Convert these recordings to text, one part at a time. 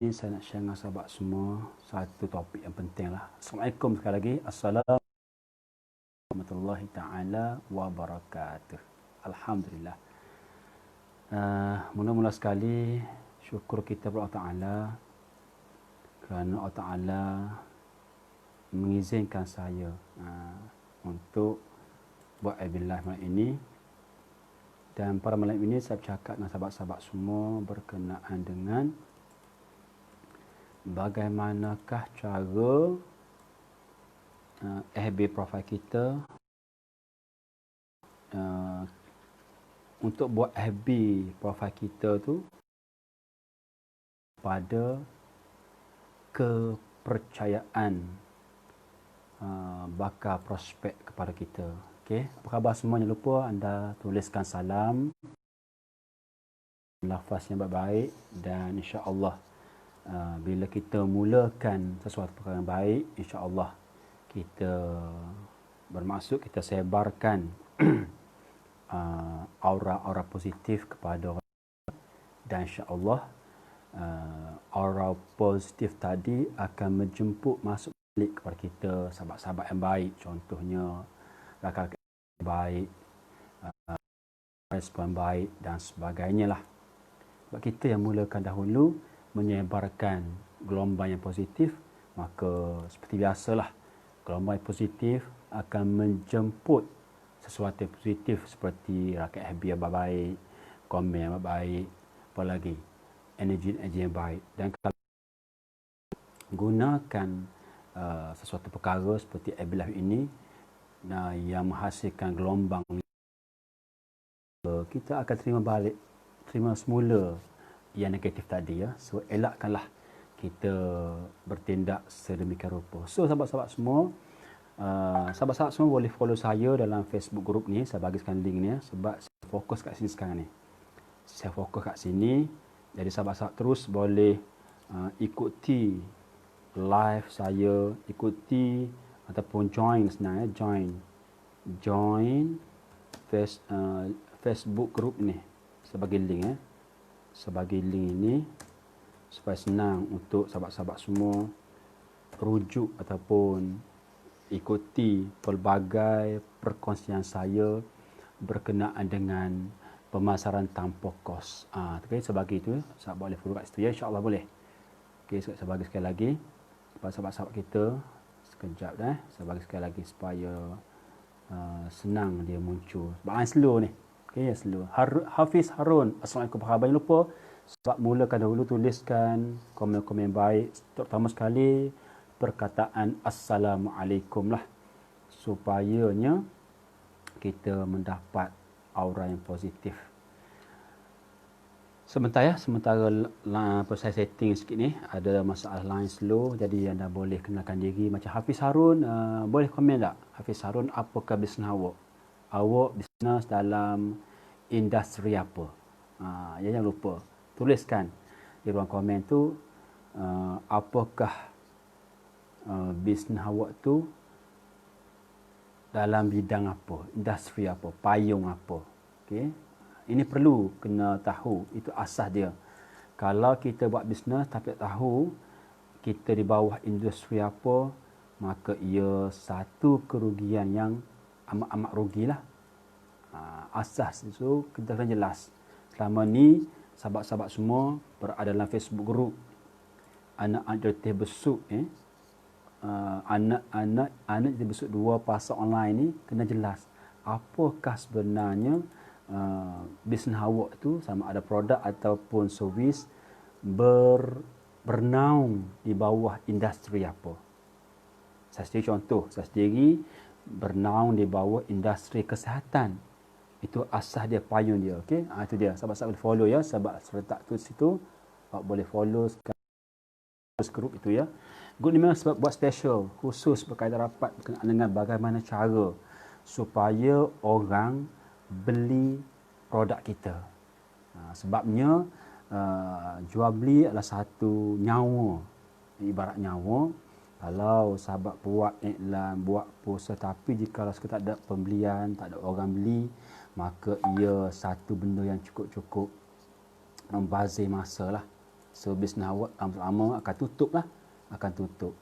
Ini saya nak share dengan sahabat semua satu topik yang penting lah. Assalamualaikum sekali lagi. Assalamualaikum warahmatullahi ta'ala wabarakatuh. Alhamdulillah. Mula-mula sekali syukur kita kepada Allah Ta'ala kerana Allah Ta'ala mengizinkan saya untuk buat Aibillah malam ini. Dan pada malam ini saya bercakap dengan sahabat-sahabat semua berkenaan dengan bagaimanakah cara FB profil kita untuk buat FB profil kita tu pada kepercayaan bakal prospek kepada kita. Okey, apa khabar semua? Jangan lupa anda tuliskan salam, lafaz yang baik-baik, dan insya-Allah bila kita mulakan sesuatu perkara yang baik, insya-Allah kita bermaksud kita sebarkan aura-aura positif kepada orang, dan insya-Allah aura positif tadi akan menjemput masuk balik kepada kita sahabat-sahabat yang baik, contohnya rakan-rakan yang baik, respon baik dan sebagainya lah. Sebab kita yang mulakan dahulu menyebarkan gelombang yang positif, maka seperti biasalah gelombang yang positif akan menjemput sesuatu yang positif seperti rakyat FB yang baik, komen yang baik, apa lagi, energi-energi yang baik. Dan kalau gunakan sesuatu perkara seperti Aibillah ini yang menghasilkan gelombang, kita akan terima semula yang negatif tadi ya. So elakkanlah kita bertindak sedemikian rupa. So sahabat-sahabat semua, sahabat-sahabat semua boleh follow saya dalam Facebook group ni. Saya bagikan link ni ya, sebab saya fokus kat sini sekarang ni. Saya fokus kat sini. Jadi sahabat-sahabat terus boleh ikuti live saya, ikuti ataupun join senang ya, join Facebook group ni. Sebagai link ya. Sebagai link ini supaya senang untuk sahabat-sahabat semua rujuk ataupun ikuti pelbagai perkongsian saya berkenaan dengan pemasaran tanpa kos. Okay, sebagai itu sahabat boleh follow kat situ ya, insya-Allah boleh. Okey, saya bagi sekali lagi kepada sahabat-sahabat kita sekejap dah. Saya bagi sekali lagi supaya senang dia muncul. Sebab slow ni. Okey, ya slow. Hafiz Harun, assalamualaikum, apa khabar? Jangan lupa sebab mulakan dahulu tuliskan komen-komen baik, terutama sekali perkataan assalamualaikum lah, supayanya kita mendapat aura yang positif. Sementara saya setting sikit ni, ada masalah line slow, jadi anda boleh kenalkan diri macam Hafiz Harun. Boleh komen tak Hafiz Harun, apakah bisnes awak? Awak bisnes dalam industri apa? Jangan lupa tuliskan di ruang komen tu apakah bisnes awak tu dalam bidang apa, industri apa, payung apa. Okey, ini perlu kena tahu, itu asas dia. Kalau kita buat bisnes tapi tak tahu kita di bawah industri apa, maka ia satu kerugian yang amat-amat rugilah. Asas itu kita kena jelas. Selama ni sahabat-sahabat semua berada dalam Facebook group anak-anak jelitih besuk anak-anak jelitih besuk dua pasar online ni, kena jelas apakah sebenarnya bisnes awak tu, sama ada produk ataupun servis bernaung di bawah industri apa. Saya sendiri contoh, saya sendiri bernaung di bawah industri kesihatan. Itu asas dia, payung dia. Okey, itu dia. Sahabat-sahabat boleh follow ya, sahabat serta tu situ boleh follow grup itu ya. Grup ni memang sebab buat special khusus berkaitan rapat berkenaan dengan bagaimana cara supaya orang beli produk kita. Sebabnya jual beli adalah satu nyawa, ibarat nyawa. Kalau sahabat buat iklan, buat poster, tapi jika tak ada pembelian, tak ada orang beli, maka ia satu benda yang cukup membazir masa lah. So bisnes awak lama-lama akan tutup lah. Akan tutup.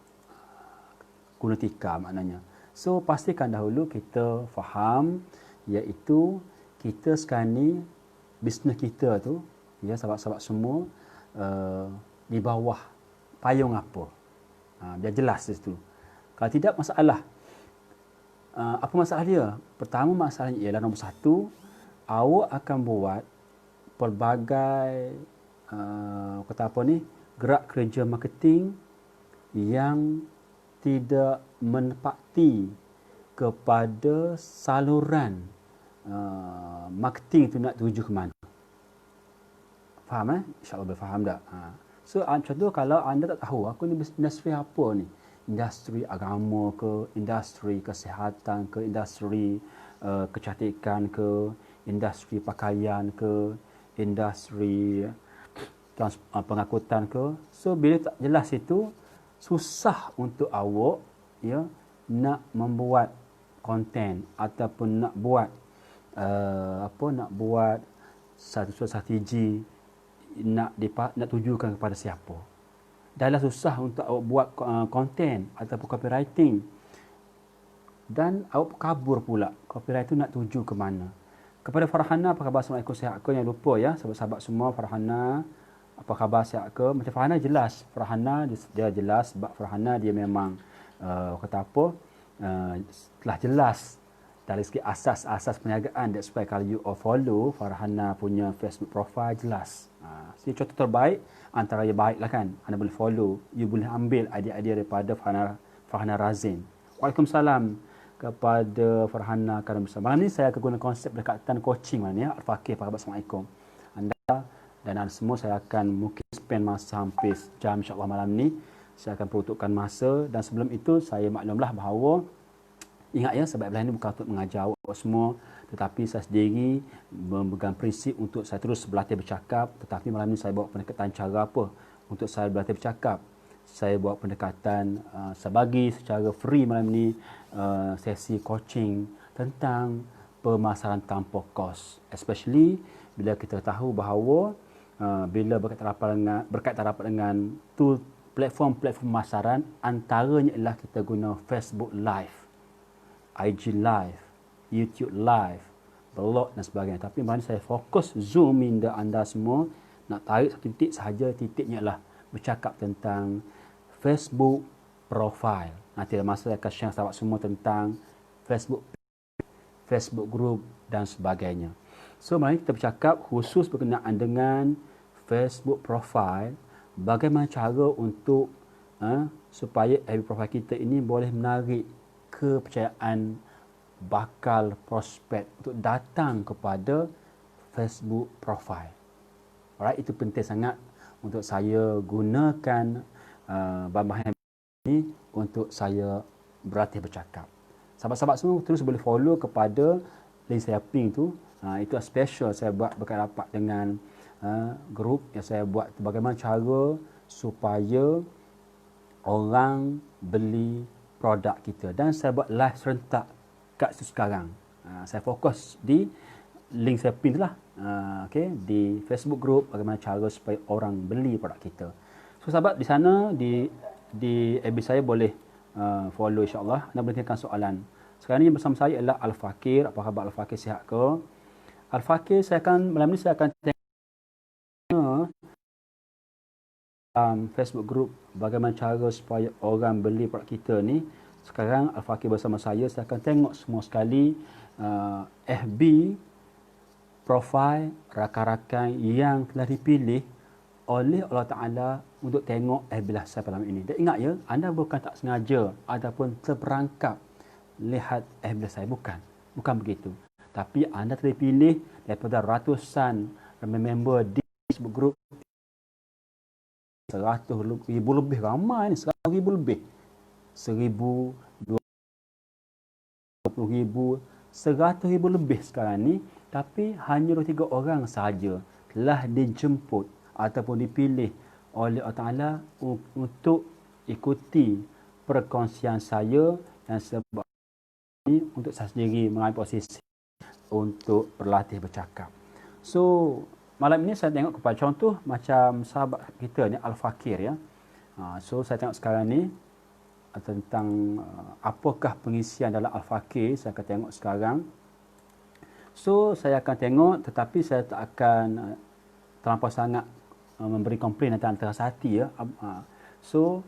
Guna tikar maknanya. So pastikan dahulu kita faham, iaitu kita sekarang ni bisnes kita tu, ya sahabat-sahabat semua, di bawah payung apa. Biar jelas di situ. Kalau tidak, masalah. Apa masalah dia? Pertama masalahnya ialah nombor satu, awak akan buat pelbagai kata apa ni, gerak kerja marketing yang tidak menepati kepada saluran marketing itu nak tuju ke mana. Faham InsyaAllah boleh faham tak? So contoh kalau anda tak tahu aku ni industri apa ni, industri agama ke, industri kesihatan ke, industri kecantikan ke, industri pakaian ke, industri pengangkutan ke. So bila tak jelas itu, susah untuk awak nak membuat konten ataupun nak buat nak buat satu strategi nak tujukan kepada siapa. Dahlah susah untuk awak buat konten ataupun copywriting, dan awak kabur pula copywriting nak tuju ke mana. Kepada Farhana, apa khabar? Assalamualaikum, sihat ke? Yang lupa ya sahabat-sahabat semua, Farhana, apa khabar, sihat ke? Macam Farhana jelas, Farhana dia jelas sebab Farhana dia memang kata apa, telah jelas dari segi asas-asas perniagaan. That's why kalau you follow Farhana punya Facebook profile, jelas. Jadi contoh terbaik antara yang baik lah kan. Anda boleh follow, you boleh ambil idea-idea daripada Farhana Razin. Waalaikumsalam kepada Farhana Karim Besar. Malam ni saya akan guna konsep pendekatan coaching malam ni ya. Al-Fakir, apa khabar? Assalamualaikum. Anda dan anda semua, saya akan mungkin spend masa hampir jam insyaAllah malam ni. Saya akan peruntukkan masa, dan sebelum itu saya maklumlah bahawa, ingat ya, sebab belah ini bukan untuk mengajar awak semua, tetapi saya sendiri memegang prinsip untuk saya terus berlatih bercakap. Tetapi malam ini saya bawa pendekatan cara apa untuk saya berlatih bercakap. Saya bawa pendekatan, saya bagi secara free malam ini sesi coaching tentang pemasaran tanpa kos. Especially bila kita tahu bahawa bila berkaitan rapat dengan tool platform-platform pemasaran, antaranya ialah kita guna Facebook Live, IG Live, YouTube Live, blog dan sebagainya. Tapi malam saya fokus zoom in anda semua, nak tarik satu titik sahaja. Titiknya ialah bercakap tentang Facebook profile. Nanti ada masa saya akan share sahabat semua tentang Facebook group dan sebagainya. So malam ini kita bercakap khusus berkenaan dengan Facebook profile. Bagaimana cara untuk supaya FB profile kita ini boleh menarik kepercayaan bakal prospek untuk datang kepada Facebook profile. Alright, itu penting sangat untuk saya gunakan bahan-bahan ini untuk saya berlatih bercakap. Sahabat-sahabat semua terus boleh follow kepada link saya ping tu. Itu special saya buat berkait rapat dengan grup yang saya buat, bagaimana cara supaya orang beli produk kita, dan saya buat live serentak kat situ sekarang. Saya fokus di link saya pin lah, di Facebook group, bagaimana cara supaya orang beli produk kita. So sahabat di sana, di FB saya boleh follow insyaAllah. Anda boleh tanyakan soalan. Sekarang ni bersama saya adalah Al-Fakir. Apa khabar Al-Fakir, sihat ke? Al-Fakir, malam ni saya akan tengok Facebook group bagaimana cara supaya orang beli produk kita ni. Sekarang Al-Fakir bersama saya akan tengok semua sekali FB profile rakan-rakan yang telah dipilih oleh Allah Ta'ala untuk tengok FB saya pada malam ini. Dan ingat ya, anda bukan tak sengaja ataupun terperangkap lihat FB saya, bukan begitu. Tapi anda terpilih daripada ratusan member di Facebook group, 100,000 lebih, ramai ni, 100,000 lebih, 1,000, 20,000, 100,000 lebih sekarang ni. Tapi hanya 2-3 orang sahaja telah dijemput ataupun dipilih oleh Allah Ta'ala untuk ikuti perkongsian saya, dan sebab ini untuk saya sendiri mengambil posisi untuk berlatih bercakap. So malam ini saya tengok kepada contoh macam sahabat kita ni Al-Fakir ya. So saya tengok sekarang ni tentang apakah pengisian dalam Al-Fakir, saya akan tengok sekarang. So saya akan tengok tetapi saya tak akan terlampau sangat memberi komplain antara hati ya. So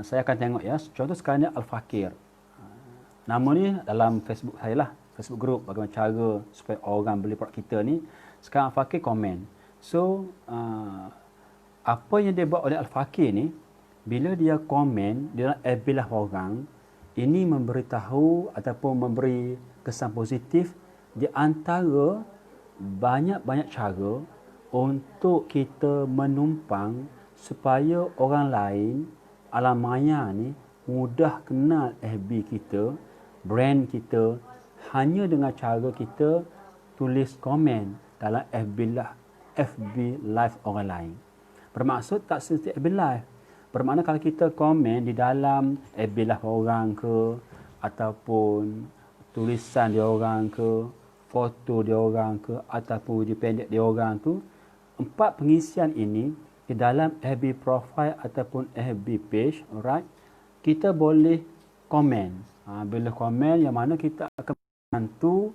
saya akan tengok ya. Contoh sekarang ni Al-Fakir. Nama ni dalam Facebook saya lah. Facebook group bagaimana cara supaya orang beli produk kita ni. Sekarang Al-Fakir komen. So apa yang dia buat oleh Al-Fakir ni, bila dia komen dia bilah orang, ini memberitahu ataupun memberi kesan positif di antara banyak-banyak cara untuk kita menumpang supaya orang lain alam maya ni mudah kenal FB kita, brand kita, hanya dengan cara kita tulis komen dalam FB live orang lain. Bermaksud tak semesti FB live. Bermakna kalau kita komen di dalam FB live orang ke, ataupun tulisan dia orang ke, foto dia orang ke, ataupun video pendek dia orang tu, 4 pengisian ini di dalam FB profile ataupun FB page, alright, kita boleh komen. Bila komen yang mana kita akan bantu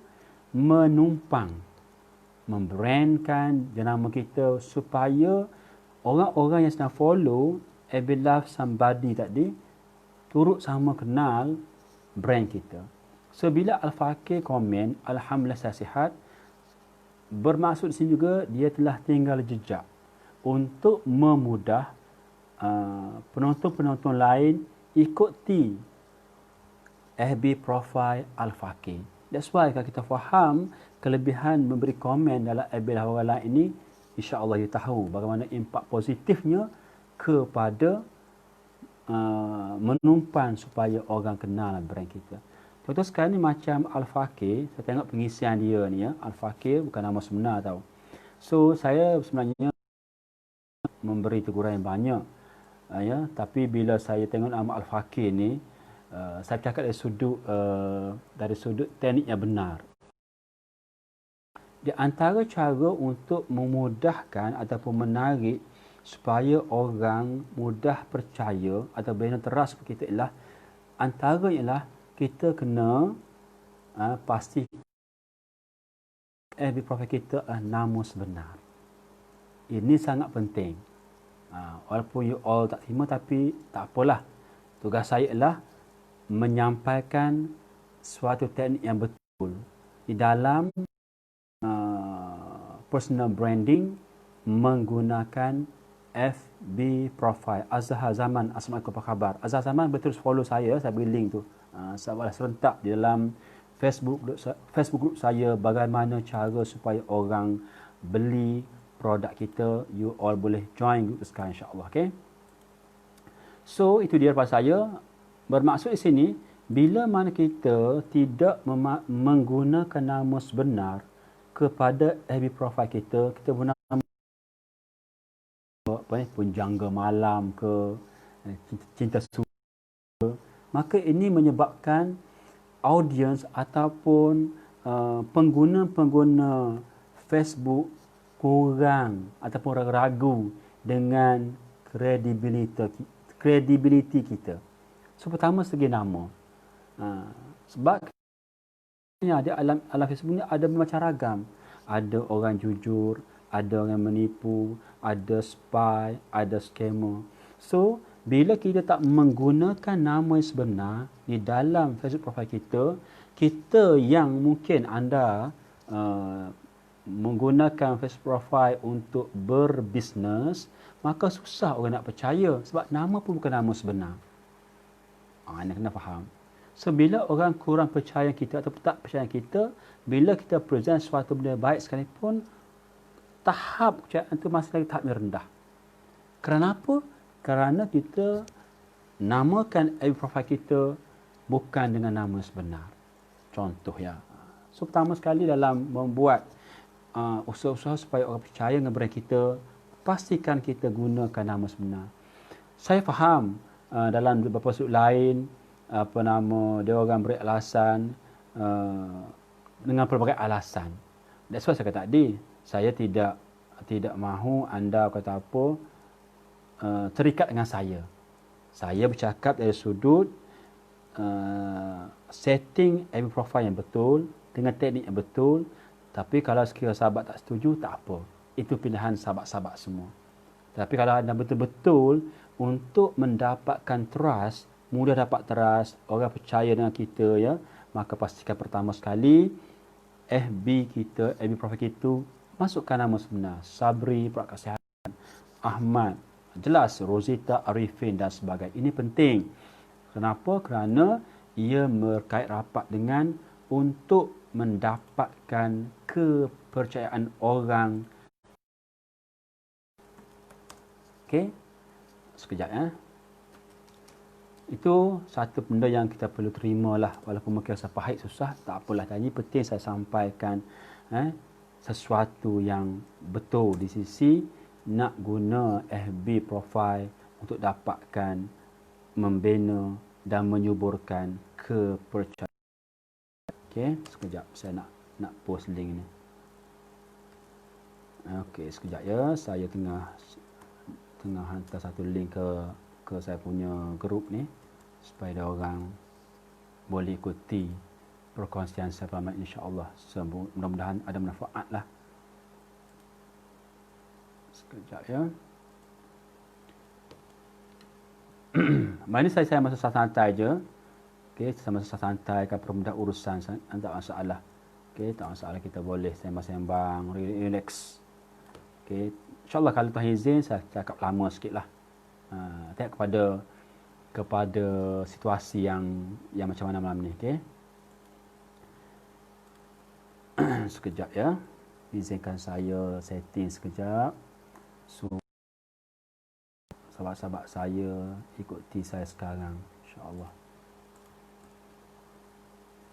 menumpang, membrandkan jenama kita supaya orang-orang yang sedang follow FB Live somebody tadi turut sama kenal brand kita. So bila Al-Fakir komen, Alhamdulillah saya sihat, bermaksud di sini juga dia telah tinggal jejak untuk memudah penonton-penonton lain ikuti FB profile Al-Fakir. That's why kalau kita faham kelebihan memberi komen dalam FB orang lain ini, insya-Allah you tahu bagaimana impak positifnya kepada menumpang supaya orang kenal brand kita. Contoh sekarang ni macam Al-Fakir, saya tengok pengisian dia ni ya. Al-Fakir bukan nama sebenar tau. So saya sebenarnya memberi teguran yang banyak ya, tapi bila saya tengok nama Al-Fakir ni, saya cakap dari sudut teknik yang benar. Di antara cara untuk memudahkan ataupun menarik supaya orang mudah percaya atau benar teras kepada kita ialah, antara ialah kita kena pasti FB profile kita nama sebenar. Ini sangat penting. Walaupun you all tak terima, tapi tak apalah. Tugas saya ialah menyampaikan suatu teknik yang betul di dalam personal branding menggunakan FB profile. Azhar Zaman, Assalamualaikum, apa khabar? Azhar Zaman betul follow saya beri link tu. Saya serentak di dalam Facebook group saya bagaimana cara supaya orang beli produk kita. You all boleh join group sekarang insya-Allah, okey? So itu dia daripada saya. Bermaksud di sini, bila mana kita tidak menggunakan nama sebenar kepada FB profile kita, kita guna penjangga malam ke, cinta suka, maka ini menyebabkan audiens ataupun pengguna-pengguna Facebook kurang ataupun ragu dengan kredibiliti kita. So pertama segi nama. Sebab di alam Facebook ni ada macam ragam. Ada orang jujur, ada orang menipu, ada spy, ada scammer. So bila kita tak menggunakan nama yang sebenar di dalam Facebook profile kita, kita yang mungkin anda menggunakan Facebook profile untuk berbisnes, maka susah orang nak percaya sebab nama pun bukan nama sebenar. Anda kena faham. So bila orang kurang percaya kita atau tak percaya kita, bila kita present sesuatu benda baik sekalipun, tahap kepercayaan itu masih lagi tahap yang rendah. Kerana apa? Kerana kita namakan FB profile kita bukan dengan nama sebenar. Contoh ya. So pertama sekali dalam membuat usaha-usaha supaya orang percaya dengan brand kita, pastikan kita gunakan nama sebenar. Saya faham dalam beberapa sudut lain, dia orang beri alasan dengan pelbagai alasan. That's why saya kata tadi, saya tidak tidak mahu anda kata apa terikat dengan saya. Saya bercakap dari sudut setting FB profile yang betul dengan teknik yang betul. Tapi kalau sekiranya sahabat tak setuju, tak apa. Itu pilihan sahabat-sahabat semua. Tapi kalau anda betul-betul untuk mendapatkan trust, mudah dapat trust, orang percaya dengan kita ya, maka pastikan pertama sekali FB kita, FB profile kita masukkan nama sebenar. Sabri, Perak Kesihatan, Ahmad, jelas Rosita, Arifin dan sebagainya. Ini penting. Kenapa? Kerana ia berkait rapat dengan untuk mendapatkan kepercayaan orang. Okey. Sekejap ya. Itu satu benda yang kita perlu terimalah, walaupun mungkin rasa pahit susah, tak apalah. Jadi penting saya sampaikan sesuatu yang betul di sisi nak guna FB profile untuk dapatkan membina dan menyuburkan kepercayaan. Okey, sekejap saya nak post link ni. Okey, sekejap ya. Saya tengah hantar satu link ke saya punya grup ni supaya ada orang boleh ikuti perkongsian saya pada malam insya-Allah. Mudah-mudahan ada manfaat lah. Sekejap ya. Malam ni saya masa santai je. Okey, saya masa santai kan permudah urusan, tak masalah. Okey, tak masalah, kita boleh sembang-sembang, relax. Okey, insya-Allah kalau Tuhan izin saya cakap lama sikitlah. Tengok kepada situasi yang macam mana malam ni, okey. Sekejap ya. Izinkan saya setting sekejap. Suruh sahabat-sahabat saya ikuti saya sekarang, insya-Allah.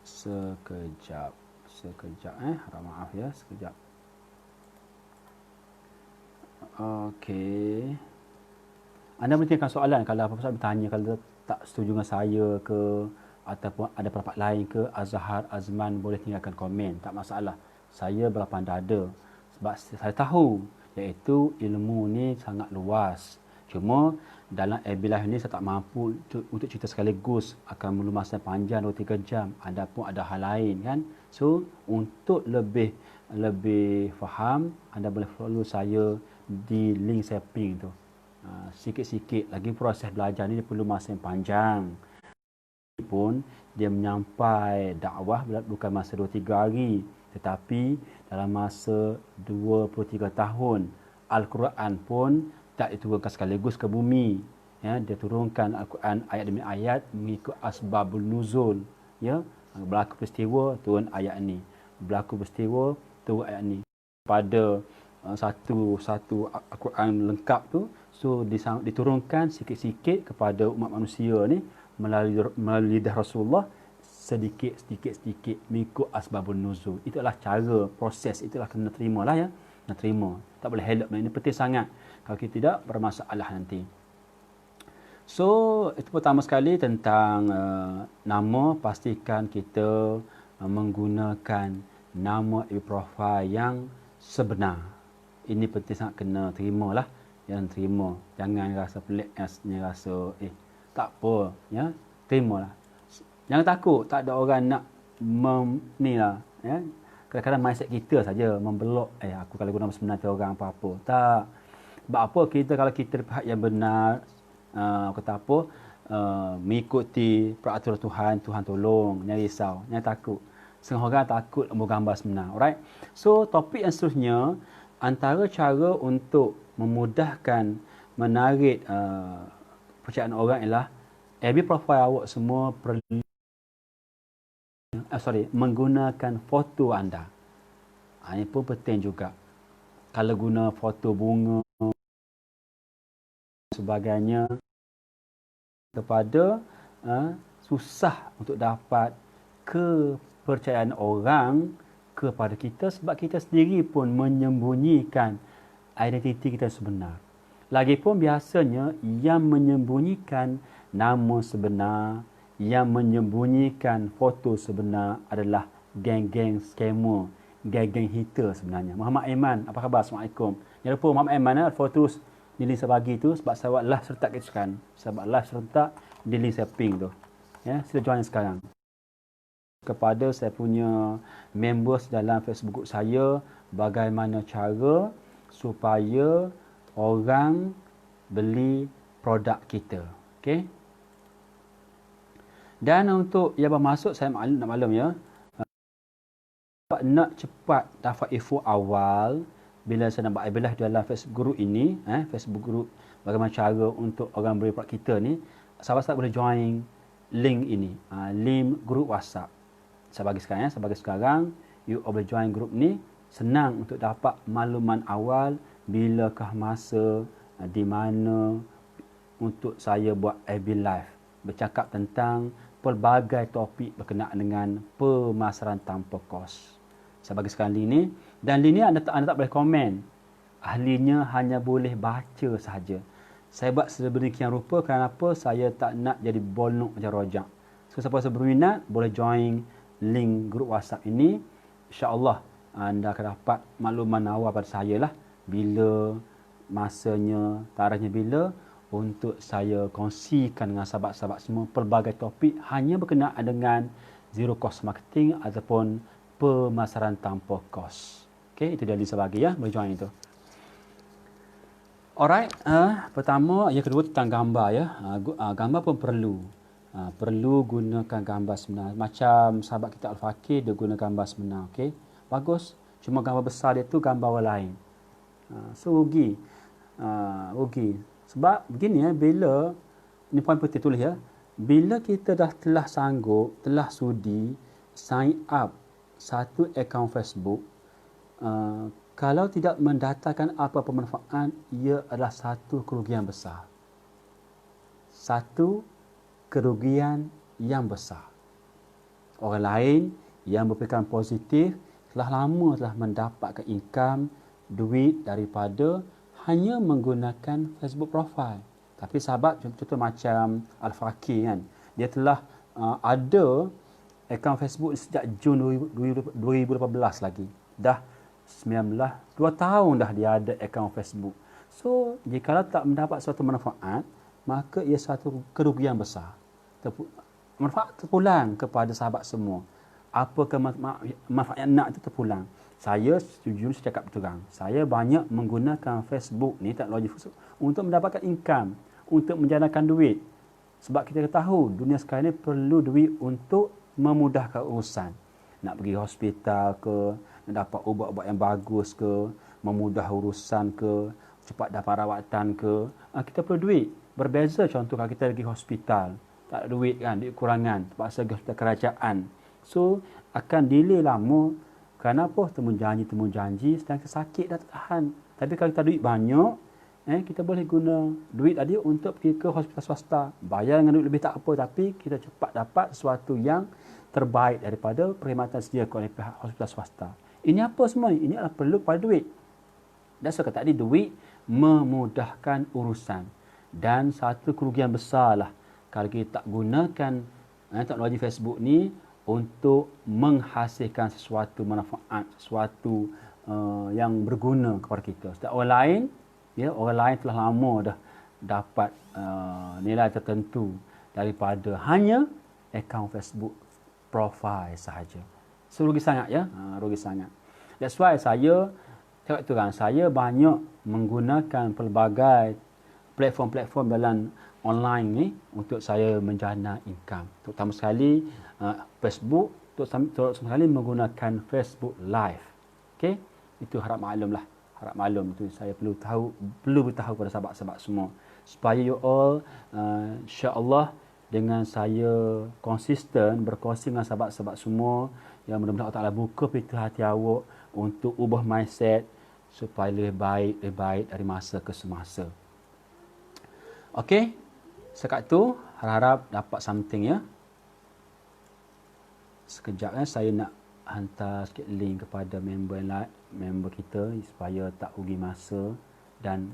Sekejap. Harap maaf ya, sekejap. Okey. Anda boleh tanyakan soalan kalau apa-apa saya bertanya, kalau tak setuju dengan saya ke ataupun ada pendapat lain ke, Azhar, Azman, boleh tinggalkan komen, tak masalah. Saya berlapang dada sebab saya tahu iaitu ilmu ni sangat luas. Cuma dalam Live ni saya tak mampu untuk cerita sekaligus, akan memerlukan masa panjang 2-3 jam. Anda pun ada hal lain kan. So untuk lebih faham, anda boleh follow saya di link saya pin tu. Sikit-sikit lagi proses belajar ni dia perlu masa yang panjang. Pun dia menyampai dakwah bukan masa 2-3 hari, tetapi dalam masa 23 tahun. Al-Quran pun tak diturunkan sekaligus ke bumi. Ya, dia turunkan Al-Quran ayat demi ayat mengikut asbabul nuzul. Ya, berlaku peristiwa turun ayat ni, berlaku peristiwa turun ayat ni. Pada satu Al-Quran lengkap tu, so diturunkan sikit-sikit kepada umat manusia ni melalui lidah Rasulullah, sedikit mengikut asbabun nuzul. Itulah cara, proses, itulah kena terimalah ya. Kena terima. Tak boleh help. Ini penting sangat. Kalau kita tidak, bermasalah nanti. So, itu pertama sekali tentang nama. Pastikan kita menggunakan nama e-profile yang sebenar. Ini penting sangat kena terimalah. Yang terima. Jangan rasa pelik, jangan rasa tak apa, ya. Terimalah. Jangan takut, tak ada orang nak ni lah, ya. Kadang-kadang mindset kita saja membelok, aku kalau guna sebenar orang apa-apa. Tak. Sebab apa kita kalau kita pihak yang benar, kata apa, mengikuti peraturan Tuhan, Tuhan tolong, jangan risau, jangan takut. Setengah orang takut gambar sebenar. Alright. So, topik yang seterusnya, antara cara untuk memudahkan menarik percayaan orang ialah FB profile awak semua perlu menggunakan foto anda. Ini pun penting juga. Kalau guna foto bunga sebagainya, kepada susah untuk dapat kepercayaan orang kepada kita, sebab kita sendiri pun menyembunyikan identiti kita sebenar. Lagipun biasanya yang menyembunyikan nama sebenar, yang menyembunyikan foto sebenar adalah geng-geng scammer, geng-geng hater sebenarnya. Muhammad Aiman, apa khabar? Assalamualaikum. Jangan lupa Muhammad M mana follow terus di link saya bagi tu sebab saya buat live serentak kita sekarang. Saya buat live serentak di link saya ping tu. Ya, sila join sekarang. Kepada saya punya members dalam Facebook group saya, bagaimana cara supaya orang beli produk kita. Okey. Dan untuk yang bermasuk saya nak maklum ya. Nak cepat dapat info awal bila saya nak buat live dalam Facebook group ini, Facebook group bagaimana cara untuk orang beli produk kita ni, sahabat-sahabat boleh join link ini, link group WhatsApp. Saya bagi sekarang ya, saya bagi sekarang, you boleh join group ni, senang untuk dapat makluman awal bilakah masa di mana untuk saya buat FB live bercakap tentang pelbagai topik berkenaan dengan pemasaran tanpa kos. Saya bagi sekarang link ni, dan link ni anda tak boleh komen. Ahlinya hanya boleh baca sahaja. Saya buat sedemikian rupa kenapa saya tak nak jadi bolnok macam rojak. So siapa yang berminat boleh join link grup WhatsApp ini. InsyaAllah anda akan dapat makluman awal pada saya lah bila masanya, tarikhnya bila untuk saya kongsikan dengan sahabat-sahabat semua pelbagai topik hanya berkenaan dengan zero cost marketing ataupun pemasaran tanpa kos. Okey, itu dia link saya bagi ya, boleh join itu. Alright, pertama, yang kedua tentang gambar ya. Gambar pun perlu. Perlu gunakan gambar sebenar. Macam sahabat kita Al-Fakir, dia guna gambar sebenar. Okey, bagus. Cuma gambar besar dia tu gambar orang lain. So rugi. Rugi. Sebab begini ya, bila, ni poin penting tulis ya. Bila kita telah sanggup, telah sudi sign up satu akaun Facebook, kalau tidak mendatangkan apa-apa manfaat, ia adalah satu kerugian besar. Satu kerugian yang besar. Orang lain yang berfikiran positif telah lama telah mendapatkan income, duit daripada hanya menggunakan Facebook profile. Tapi sahabat, contoh macam Al-Fakir kan, dia telah ada akaun Facebook sejak Jun 2018 lagi. Dah 2 tahun dah dia ada akaun Facebook. So, jika tak mendapat suatu manfaat, maka ia satu kerugian besar. Manfaat terpulang kepada sahabat semua. Apakah manfaat yang nak itu terpulang. Saya setuju, saya cakap terang. Saya banyak menggunakan Facebook ni, teknologi Facebook, untuk mendapatkan income, untuk menjanakan duit. Sebab kita tahu dunia sekarang ni perlu duit untuk memudahkan urusan. Nak pergi hospital ke, nak dapat ubat-ubat yang bagus ke, memudah urusan ke, cepat dapat rawatan ke, kita perlu duit. Berbeza contoh kalau kita pergi hospital, tak ada duit kan, duit kurangan, terpaksa pergi hospital kerajaan. So, akan delay lama. Kenapa? Temu janji, sedangkan sakit dah tahan. Tapi kalau kita duit banyak, kita boleh guna duit tadi untuk pergi ke hospital swasta. Bayar dengan duit lebih tak apa, tapi kita cepat dapat sesuatu yang terbaik daripada perkhidmatan disediakan oleh pihak hospital swasta. Ini apa semua? Ini adalah perlu pada duit. Dan saya kata tadi, duit memudahkan urusan. Dan satu kerugian besar lah kalau kita tak gunakan teknologi Facebook ni untuk menghasilkan sesuatu manfaat, sesuatu yang berguna kepada kita. Setiap orang lain, orang lain telah lama dah dapat nilai tertentu daripada hanya akaun Facebook profile sahaja. So, rugi sangat ya, rugi sangat. That's why saya cakap tu kan, saya banyak menggunakan pelbagai platform-platform dalam online ni untuk saya menjana income. Terutama sekali Facebook, terutama sekali menggunakan Facebook Live. Okey, itu harap maklum lah. Harap maklum itu saya perlu beritahu kepada sahabat-sahabat semua supaya you all insya-Allah dengan saya konsisten berkongsi dengan sahabat-sahabat semua yang mudah-mudahan Allah Ta'ala buka pintu hati awak untuk ubah mindset supaya lebih baik dari masa ke semasa. Okey, sekat tu harap dapat something ya. Sekejap saya nak hantar sikit link kepada member kita supaya tak rugi masa dan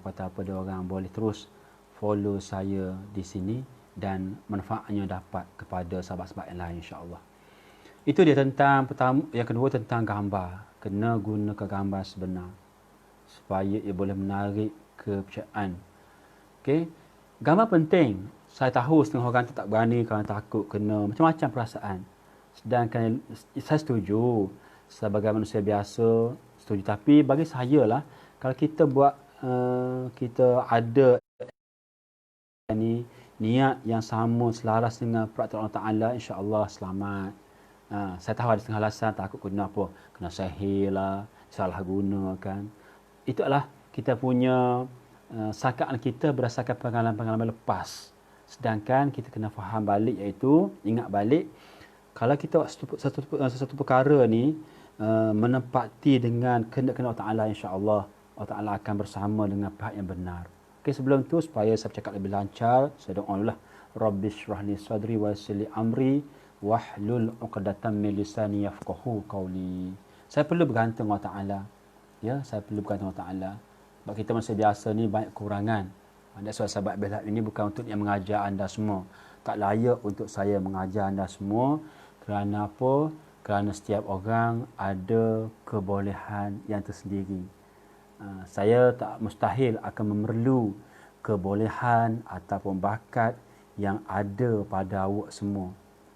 kata apa dia orang boleh terus follow saya di sini dan manfaatnya dapat kepada sahabat-sahabat yang lain insya-Allah. Itu dia tentang pertama, yang kedua tentang gambar. Kena gunakan gambar sebenar. supaya ia boleh menarik kepercayaan. Okey. Gambar penting. Saya tahu setengah orang tu tak berani kerana takut kena macam-macam perasaan. Sedangkan saya setuju sebagai manusia biasa, setuju. Tapi bagi saya lah, kalau kita buat, kita ada ni niat yang sama selaras dengan peraturan Allah Ta'ala, insya-Allah selamat. Saya tahu ada setengah alasan takut kena apa, kena sihir lah, salah guna kan. Itu adalah kita punya sangkaan kita berdasarkan pengalaman-pengalaman lepas. Sedangkan kita kena faham balik, iaitu ingat balik, kalau kita satu perkara ni menempati dengan kehendak Allah Ta'ala, insya-Allah Allah Ta'ala akan bersama dengan pihak yang benar. Okey, sebelum tu supaya saya bercakap lebih lancar, saya doa dululah. Rabbi shrah li sadri wa yassir li amri wahlul 'uqdatam min lisani yafqahu qawli. Saya perlu bergantung Allah Ta'ala. Ya, saya perlu bergantung Allah Ta'ala. Sebab kita manusia biasa ni banyak kekurangan. That's why sahabat Belhat ini bukan untuk yang mengajar anda semua. Tak layak untuk saya mengajar anda semua. Kerana apa? Kerana setiap orang ada kebolehan yang tersendiri. Saya tak mustahil akan memerlu kebolehan ataupun bakat yang ada pada awak semua.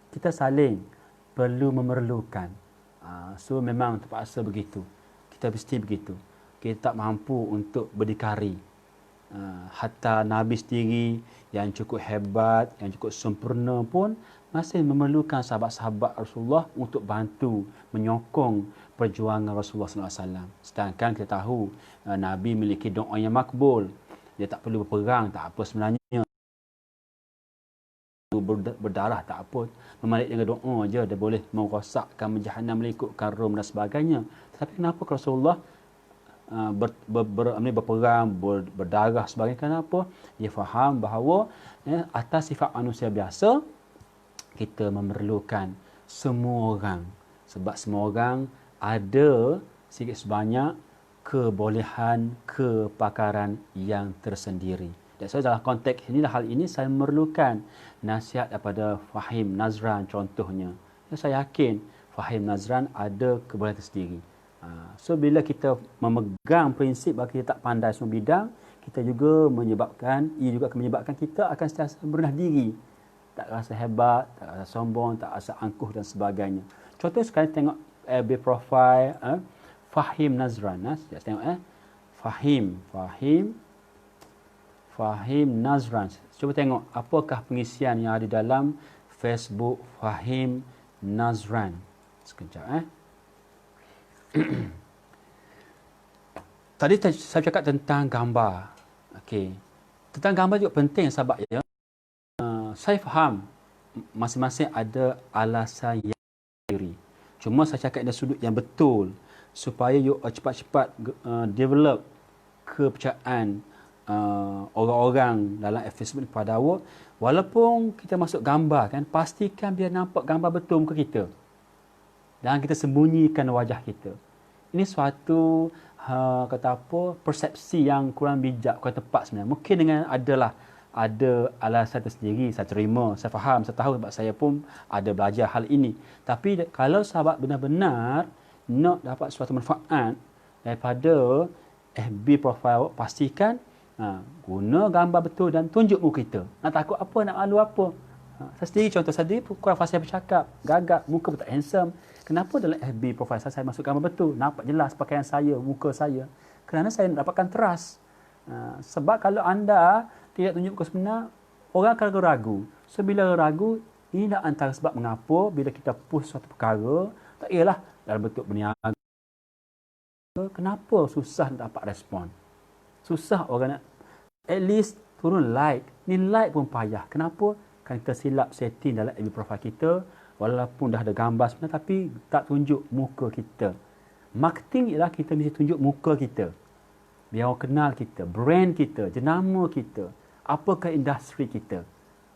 Kita saling perlu memerlukan. So memang terpaksa begitu. Kita mesti begitu. Kita tak mampu untuk berdikari. Hatta Nabi sendiri yang cukup hebat, yang cukup sempurna pun masih memerlukan sahabat-sahabat Rasulullah untuk bantu menyokong perjuangan Rasulullah SAW. Sedangkan kita tahu Nabi memiliki doa yang makbul. Dia tak perlu berperang, tak apa sebenarnya. Berdarah tak apa. Memalik dengan doa je dia boleh merosakkan menjahannam, melingkupkan Rom dan sebagainya. Tapi kenapa Rasulullah berperang, berdarah sebagainya? Kenapa? Dia faham bahawa atas sifat manusia biasa, kita memerlukan semua orang. Sebab semua orang ada sikit sebanyak kebolehan, kepakaran yang tersendiri. Dan saya dalam konteks ini, dalam hal ini, saya memerlukan nasihat daripada Fahim Nazran contohnya. Saya yakin Fahim Nazran ada kebolehan tersendiri. So bila kita memegang prinsip bahawa kita tak pandai semua bidang, ia juga akan menyebabkan kita akan sentiasa merendah diri. Tak rasa hebat, tak rasa sombong, tak rasa angkuh dan sebagainya. Contoh sekarang tengok FB profile Fahim Nazran. Sekejap tengok Fahim Nazran. Cuba tengok apakah pengisian yang ada dalam Facebook Fahim Nazran. Sekejap Tadi saya cakap tentang gambar. Okey. Tentang gambar juga penting sahabat ya. Saya faham masing-masing ada alasan yang sendiri. Cuma saya cakap dari sudut yang betul supaya you cepat-cepat develop kepercayaan orang-orang dalam Facebook pada awak. Walaupun kita masuk gambar kan, pastikan biar nampak gambar betul muka kita. Dan kita sembunyikan wajah kita. Ini suatu persepsi yang kurang bijak, kurang tepat sebenarnya. Mungkin dengan ada alasan tersendiri, saya terima, saya faham, saya tahu sebab saya pun ada belajar hal ini. Tapi kalau sahabat benar-benar nak dapat suatu manfaat daripada FB profile, pastikan guna gambar betul dan tunjuk muka kita. Nak takut apa, nak malu apa. Saya sendiri, contoh saya sendiri kurang fasih bercakap, gagap, muka pun tak handsome. Kenapa dalam FB profile saya masuk gambar betul, nampak jelas pakaian saya, muka saya? Kerana saya nak dapatkan trust. Sebab kalau anda tidak tunjuk muka sebenar, orang akan ragu. So bila ragu, inilah antara sebab mengapa bila kita post suatu perkara, tak ialah dalam bentuk berniaga. Kenapa susah nak dapat respon? Susah orang nak, at least turun like. Ni like pun payah. Kenapa? Kan kita silap setting dalam FB profile kita, walaupun dah ada gambar sebenarnya tapi tak tunjuk muka kita. Marketing ialah kita mesti tunjuk muka kita. Biar orang kenal kita, brand kita, jenama kita, apakah industri kita.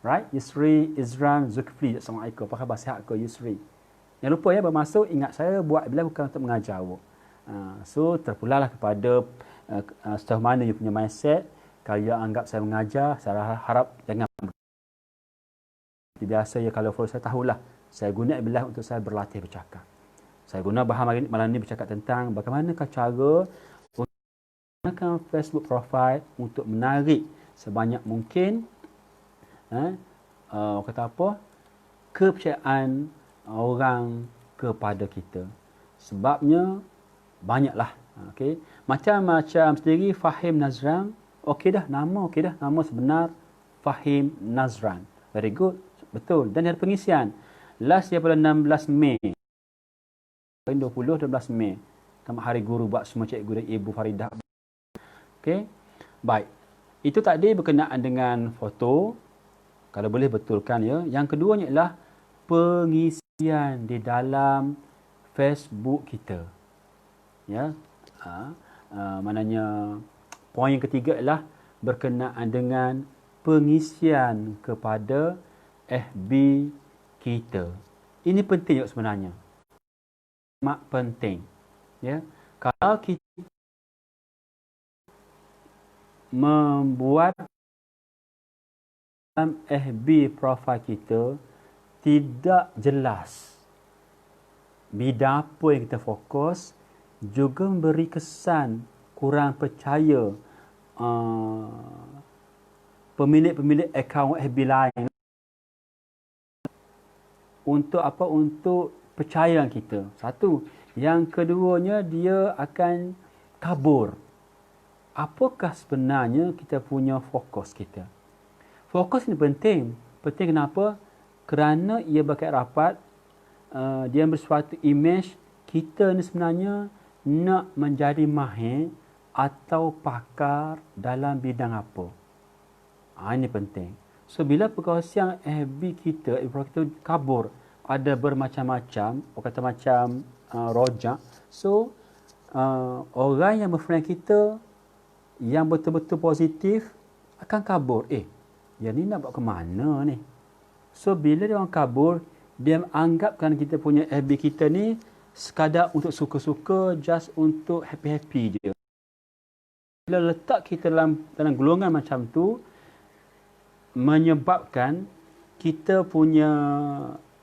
Right? Yusri Izran Zulkifli. Assalamualaikum. Apa khabar, sihat ke Yusri? Jangan lupa ya, bermasuk ingat saya buat bila bukan untuk mengajar awak. So terpulanglah kepada sejauh mana you punya mindset. Kalau you anggap saya mengajar, saya harap jangan. Biasa ya, kalau follow saya tahulah, saya guna billah untuk saya berlatih bercakap. Saya guna bahan malam ini bercakap tentang bagaimanakah cara gunakan Facebook profile untuk menarik sebanyak mungkin kata apa, kepercayaan orang kepada kita. Sebabnya banyaklah. Okey. Macam sendiri Fahim Nazran. Okey dah, nama sebenar Fahim Nazran. Very good. Betul. Dan ada pengisian. Last daripada 16 Mei. 12 Mei. Selamat Hari Guru buat semua cikgu dan Ibu Faridah. Okey. Baik. Itu tadi berkenaan dengan foto. Kalau boleh betulkan ya. Yang keduanya ialah pengisian di dalam Facebook kita. Ya. Maknanya poin yang ketiga ialah berkenaan dengan pengisian kepada FB kita. Ini penting juga sebenarnya. Mak penting. Ya. Kalau kita membuat dalam FB profile kita tidak jelas bidang apa yang kita fokus, juga memberi kesan kurang percaya pemilik-pemilik akaun FB lain untuk apa? Untuk percayaan kita. Satu. Yang keduanya, dia akan kabur. Apakah sebenarnya kita punya fokus kita? Fokus ini penting. Penting kenapa? Kerana ia berkait rapat, dia bersuatu imej kita ni sebenarnya nak menjadi mahir atau pakar dalam bidang apa. Ini penting. So, bila perkongsian FB kita kabur, ada bermacam-macam, kata macam rojak. So, orang yang berfriend kita, yang betul-betul positif, akan kabur. Yang ni nak buat ke mana ni? So, bila dia orang kabur, dia anggapkan kita punya FB kita ni sekadar untuk suka-suka, just untuk happy-happy je. Bila letak kita dalam golongan macam tu, menyebabkan kita punya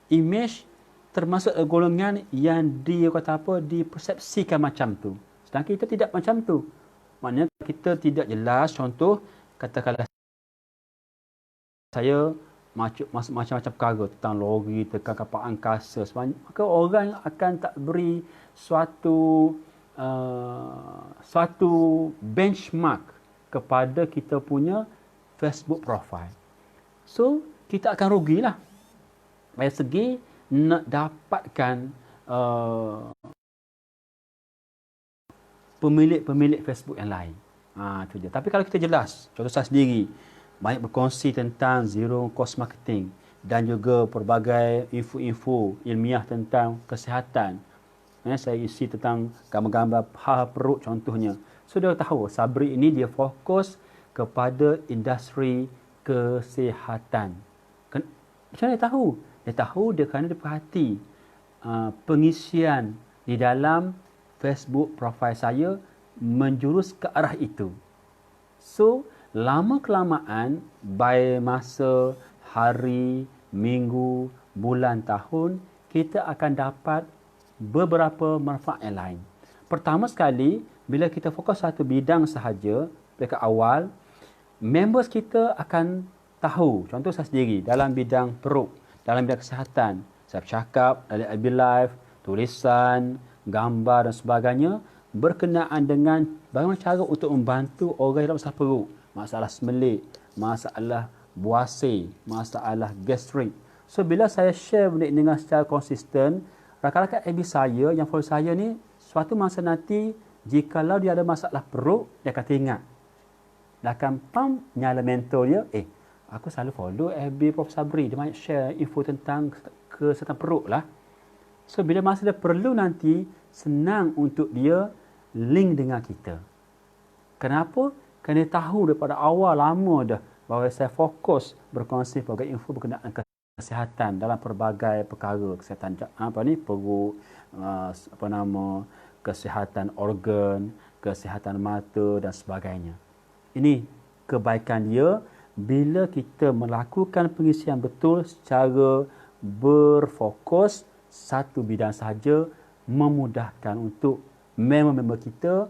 imej termasuk golongan yang dia kata apa, dipersepsikan macam tu. Sedangkan kita tidak macam tu. Maknanya kita tidak jelas. Contoh, katakanlah saya macam-macam perkara tentang lori, tentang kapal angkasa, maka orang akan tak beri suatu benchmark kepada kita punya Facebook profile. So, kita akan rugilah. Dari segi nak dapatkan pemilik Facebook yang lain. Itu je. Tapi kalau kita jelas, contoh saya sendiri, banyak berkongsi tentang zero cost marketing dan juga pelbagai info-info ilmiah tentang kesihatan. Saya isi tentang gambar-gambar hal perut contohnya. So, dia tahu Sabri ini dia fokus kepada industri kesihatan. Macam mana dia tahu? Dia tahu dia kerana dia perhati pengisian di dalam Facebook profile saya menjurus ke arah itu. So, lama-kelamaan, by masa, hari, minggu, bulan, tahun, kita akan dapat beberapa manfaat yang lain. Pertama sekali, bila kita fokus satu bidang sahaja, dekat awal, members kita akan tahu. Contoh saya sendiri, dalam bidang perut, dalam bidang kesihatan, saya bercakap dalam FB Live, tulisan, gambar dan sebagainya, berkenaan dengan bagaimana cara untuk membantu orang yang masalah perut, masalah semelik, masalah buasir, masalah gastrik. So, bila saya share benda ini dengan secara konsisten, rakan-rakan FB saya yang follow saya ni, suatu masa nanti, jikalau dia ada masalah perut, dia akan teringat. Dia akan nyala mentor dia, aku selalu follow FB Prof. Sabri, dia banyak share info tentang kesihatan perut lah. So, bila masa dia perlu nanti, senang untuk dia link dengan kita. Kenapa? Kerana dia tahu daripada awal lama dah bahawa saya fokus berkongsi berbagai info berkenaan kesihatan dalam pelbagai perkara, kesihatan perut, kesihatan organ, kesihatan mata dan sebagainya. Ini kebaikan dia bila kita melakukan pengisian betul secara berfokus satu bidang sahaja, memudahkan untuk member-member kita,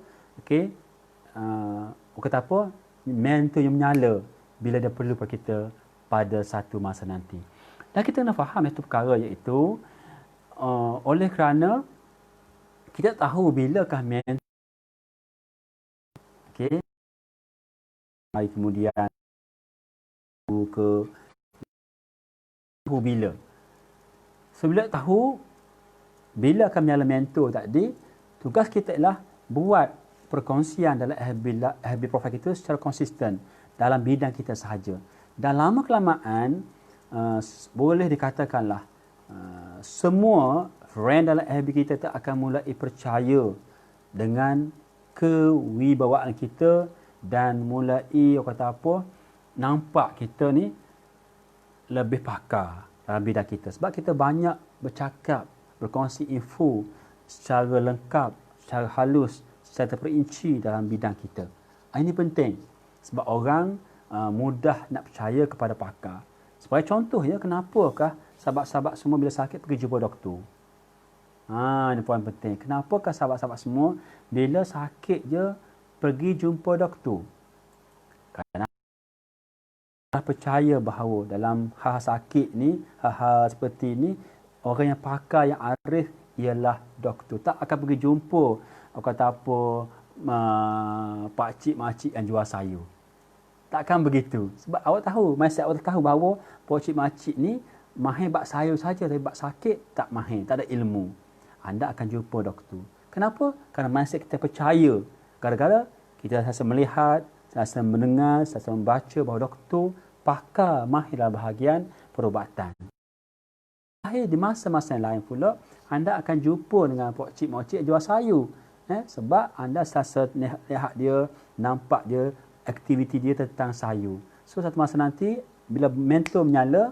kata apa, man tu yang menyala bila dia perlu pada kita pada satu masa nanti. Dan kita kena faham satu perkara, iaitu oleh kerana kita tahu bilakah man, okey, hari kemudian ke tahu bila. So bila tahu bila akan menyala mentor tadi, tugas kita ialah buat perkongsian dalam FB profile kita secara konsisten dalam bidang kita sahaja. Dan lama kelamaan boleh dikatakanlah semua friend dalam FB kita tu akan mulai percaya dengan kewibawaan kita dan mulai kata apa, nampak kita ni lebih pakar dalam bidang kita. Sebab kita banyak bercakap, berkongsi info secara lengkap, secara halus, secara terperinci dalam bidang kita. Ini penting sebab orang mudah nak percaya kepada pakar. Sebagai contoh ya, kenapakah sahabat-sahabat semua bila sakit pergi jumpa doktor? Ini poin penting. Kenapakah sahabat-sahabat semua bila sakit je pergi jumpa doktor? Kerana percaya bahawa dalam hal sakit ni, hal-hal seperti ni, orang yang pakar, yang arif ialah doktor. Tak akan pergi jumpa kata apa, pakcik-makcik yang jual sayur. Takkan begitu. Sebab awak tahu, masa awak tahu bahawa pakcik-makcik ni mahir bak sayur saja, tapi bak sakit tak mahir, tak ada ilmu. Anda akan jumpa doktor. Kenapa? Kerana masa kita percaya. Gara-gara kita rasa melihat, rasa mendengar, rasa membaca bahawa doktor pakar mahir dalam bahagian perubatan. Akhir di masa-masa yang lain pula, anda akan jumpa dengan pakcik-makcik jual sayur. Sebab anda rasa lihat dia, nampak dia, aktiviti dia tentang sayur. So satu masa nanti, bila mentor menyala,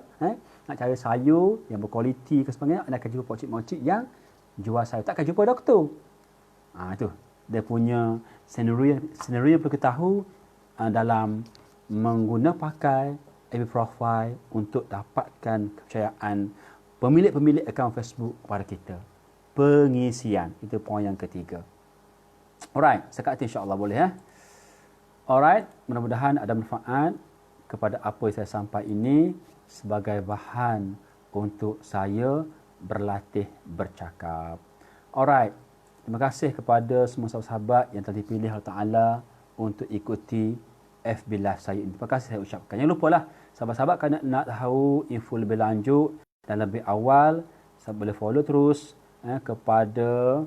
nak cari sayur yang berkualiti ke sebagainya, anda akan jumpa pakcik-makcik yang jual sayur. Tak akan jumpa doktor. Itu. Dia punya senario yang perlu kita tahu dalam mengguna pakai FB profile untuk dapatkan kepercayaan pemilik-pemilik akaun Facebook kepada kita. Pengisian. Itu poin yang ketiga. Alright. Sekarang insya-Allah boleh ya. Alright. Mudah-mudahan ada manfaat kepada apa yang saya sampaikan ini sebagai bahan untuk saya berlatih bercakap. Alright. Terima kasih kepada semua sahabat-sahabat yang telah dipilih Allah Ta'ala untuk ikuti FB Live saya ini. Terima kasih saya ucapkan. Jangan lupalah sahabat-sahabat kalau nak tahu info lebih lanjut dan lebih awal, boleh follow terus kepada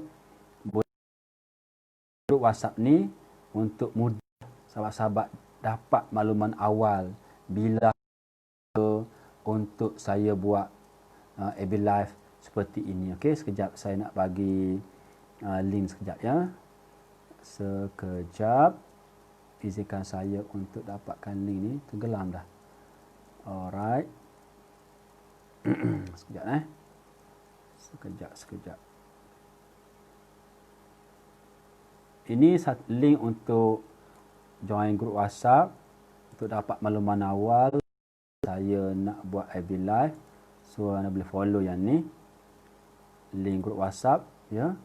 grup WhatsApp ni untuk mudah sahabat-sahabat dapat makluman awal bila untuk saya buat FB Live seperti ini. Okey, sekejap saya nak bagi link sekejap ya. Sekejap. Izinkan saya untuk dapatkan link ni. Tenggelam dah. Alright. Sekejap Sekejap. Ini link untuk join grup WhatsApp untuk dapat makluman awal saya nak buat FB Live. So anda boleh follow yang ni. Link grup WhatsApp ya.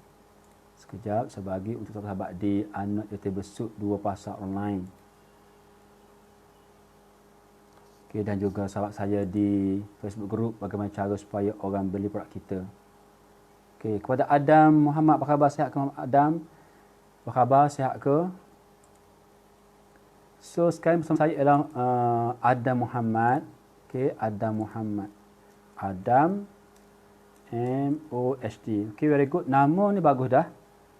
Sekejap saya bagi untuk sahabat di Anak Jati Besut 2 Pasar Online. Okey, dan juga sahabat saya di Facebook group bagaimana cara supaya orang beli produk kita. Okey, kepada Adam Muhammad, apa khabar, sihat ke Adam? Apa khabar, sihat ke? So sekarang bersama saya ialah Adam Muhammad. Okey, Adam Muhammad. Adam MOHD. Okey, very good. Nama ni bagus dah.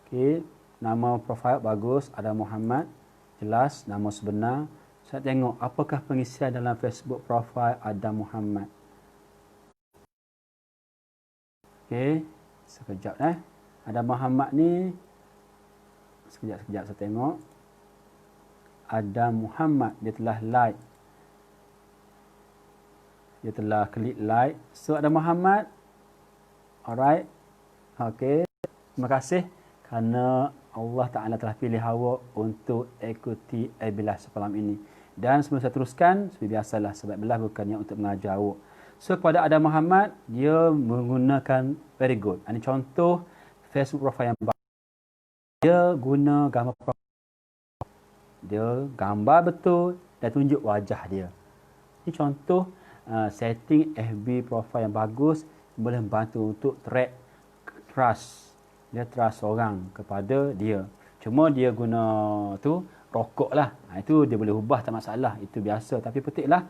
Okey, nama profil bagus, Adam Muhammad. Jelas nama sebenar. Saya tengok apakah pengisian dalam Facebook profil Adam Muhammad. Okey, sekejap Adam Muhammad ni sekejap saya tengok. Adam Muhammad dia telah like. Dia telah klik like. So Adam Muhammad. Alright. Okey. Terima kasih kerana Allah Ta'ala telah pilih awak untuk ikuti FB Live semalam ini. Dan sebelum saya teruskan, seperti biasalah, sebab Live bukannya untuk mengajar awak. So, kepada Adam Muhammad, dia menggunakan very good. Ini contoh Facebook profile yang bagus. Dia guna gambar profile. Dia gambar betul dan tunjuk wajah dia. Ini contoh setting FB profile yang bagus, boleh membantu untuk track trust. Dia trust orang kepada dia. Cuma dia guna tu rokok lah. Itu dia boleh ubah, tak masalah. Itu biasa. Tapi petiklah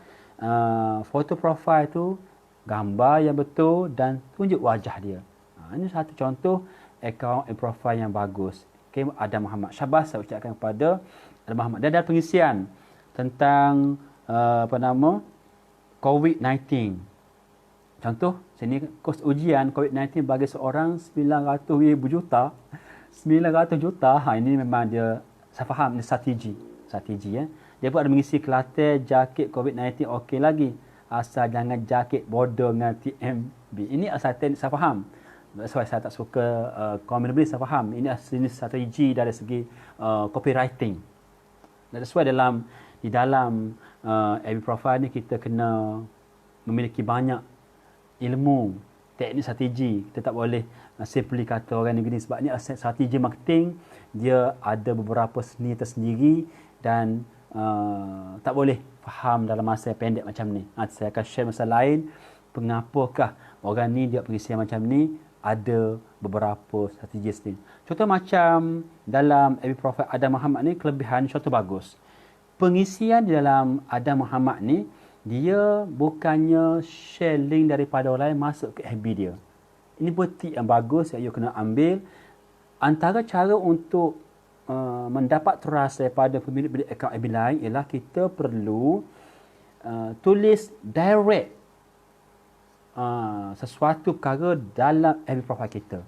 foto profile tu gambar yang betul dan tunjuk wajah dia. Ini satu contoh akaun profile yang bagus. Okay, Adam Muhammad. Syabas saya ucapkan kepada Adam Muhammad. Dan ada pengisian tentang COVID-19. Contoh, sini kos ujian COVID-19 bagi seorang 900,000 juta. 900 juta, ini memang dia, saya faham, ini strategi ya. Dia pun ada mengisi Kelantan, jakit COVID-19 okey lagi. Asal jangan jakit bodoh dengan TMB. Ini saya faham. That's why saya tak suka komen lebih, saya faham. Ini strategi dari segi copywriting. That's why di dalam FB profile ni kita kena memiliki banyak ilmu, teknik strategi. Kita tak boleh simply kata orang ni gini, sebab ni strategi marketing, dia ada beberapa seni tersendiri dan tak boleh faham dalam masa yang pendek macam ni. Saya akan share masa lain pengapakah orang ni dia pengisian macam ni, ada beberapa strategi sendiri. Contoh macam dalam FB profile Adam Muhammad ni, kelebihan contoh bagus. Pengisian di dalam Adam Muhammad ni, dia bukannya share link daripada orang lain masuk ke FB dia. Ini tip yang bagus yang you kena ambil. Antara cara untuk mendapat trust daripada pemilik akaun FB lain ialah kita perlu tulis direct sesuatu perkara dalam FB profile kita.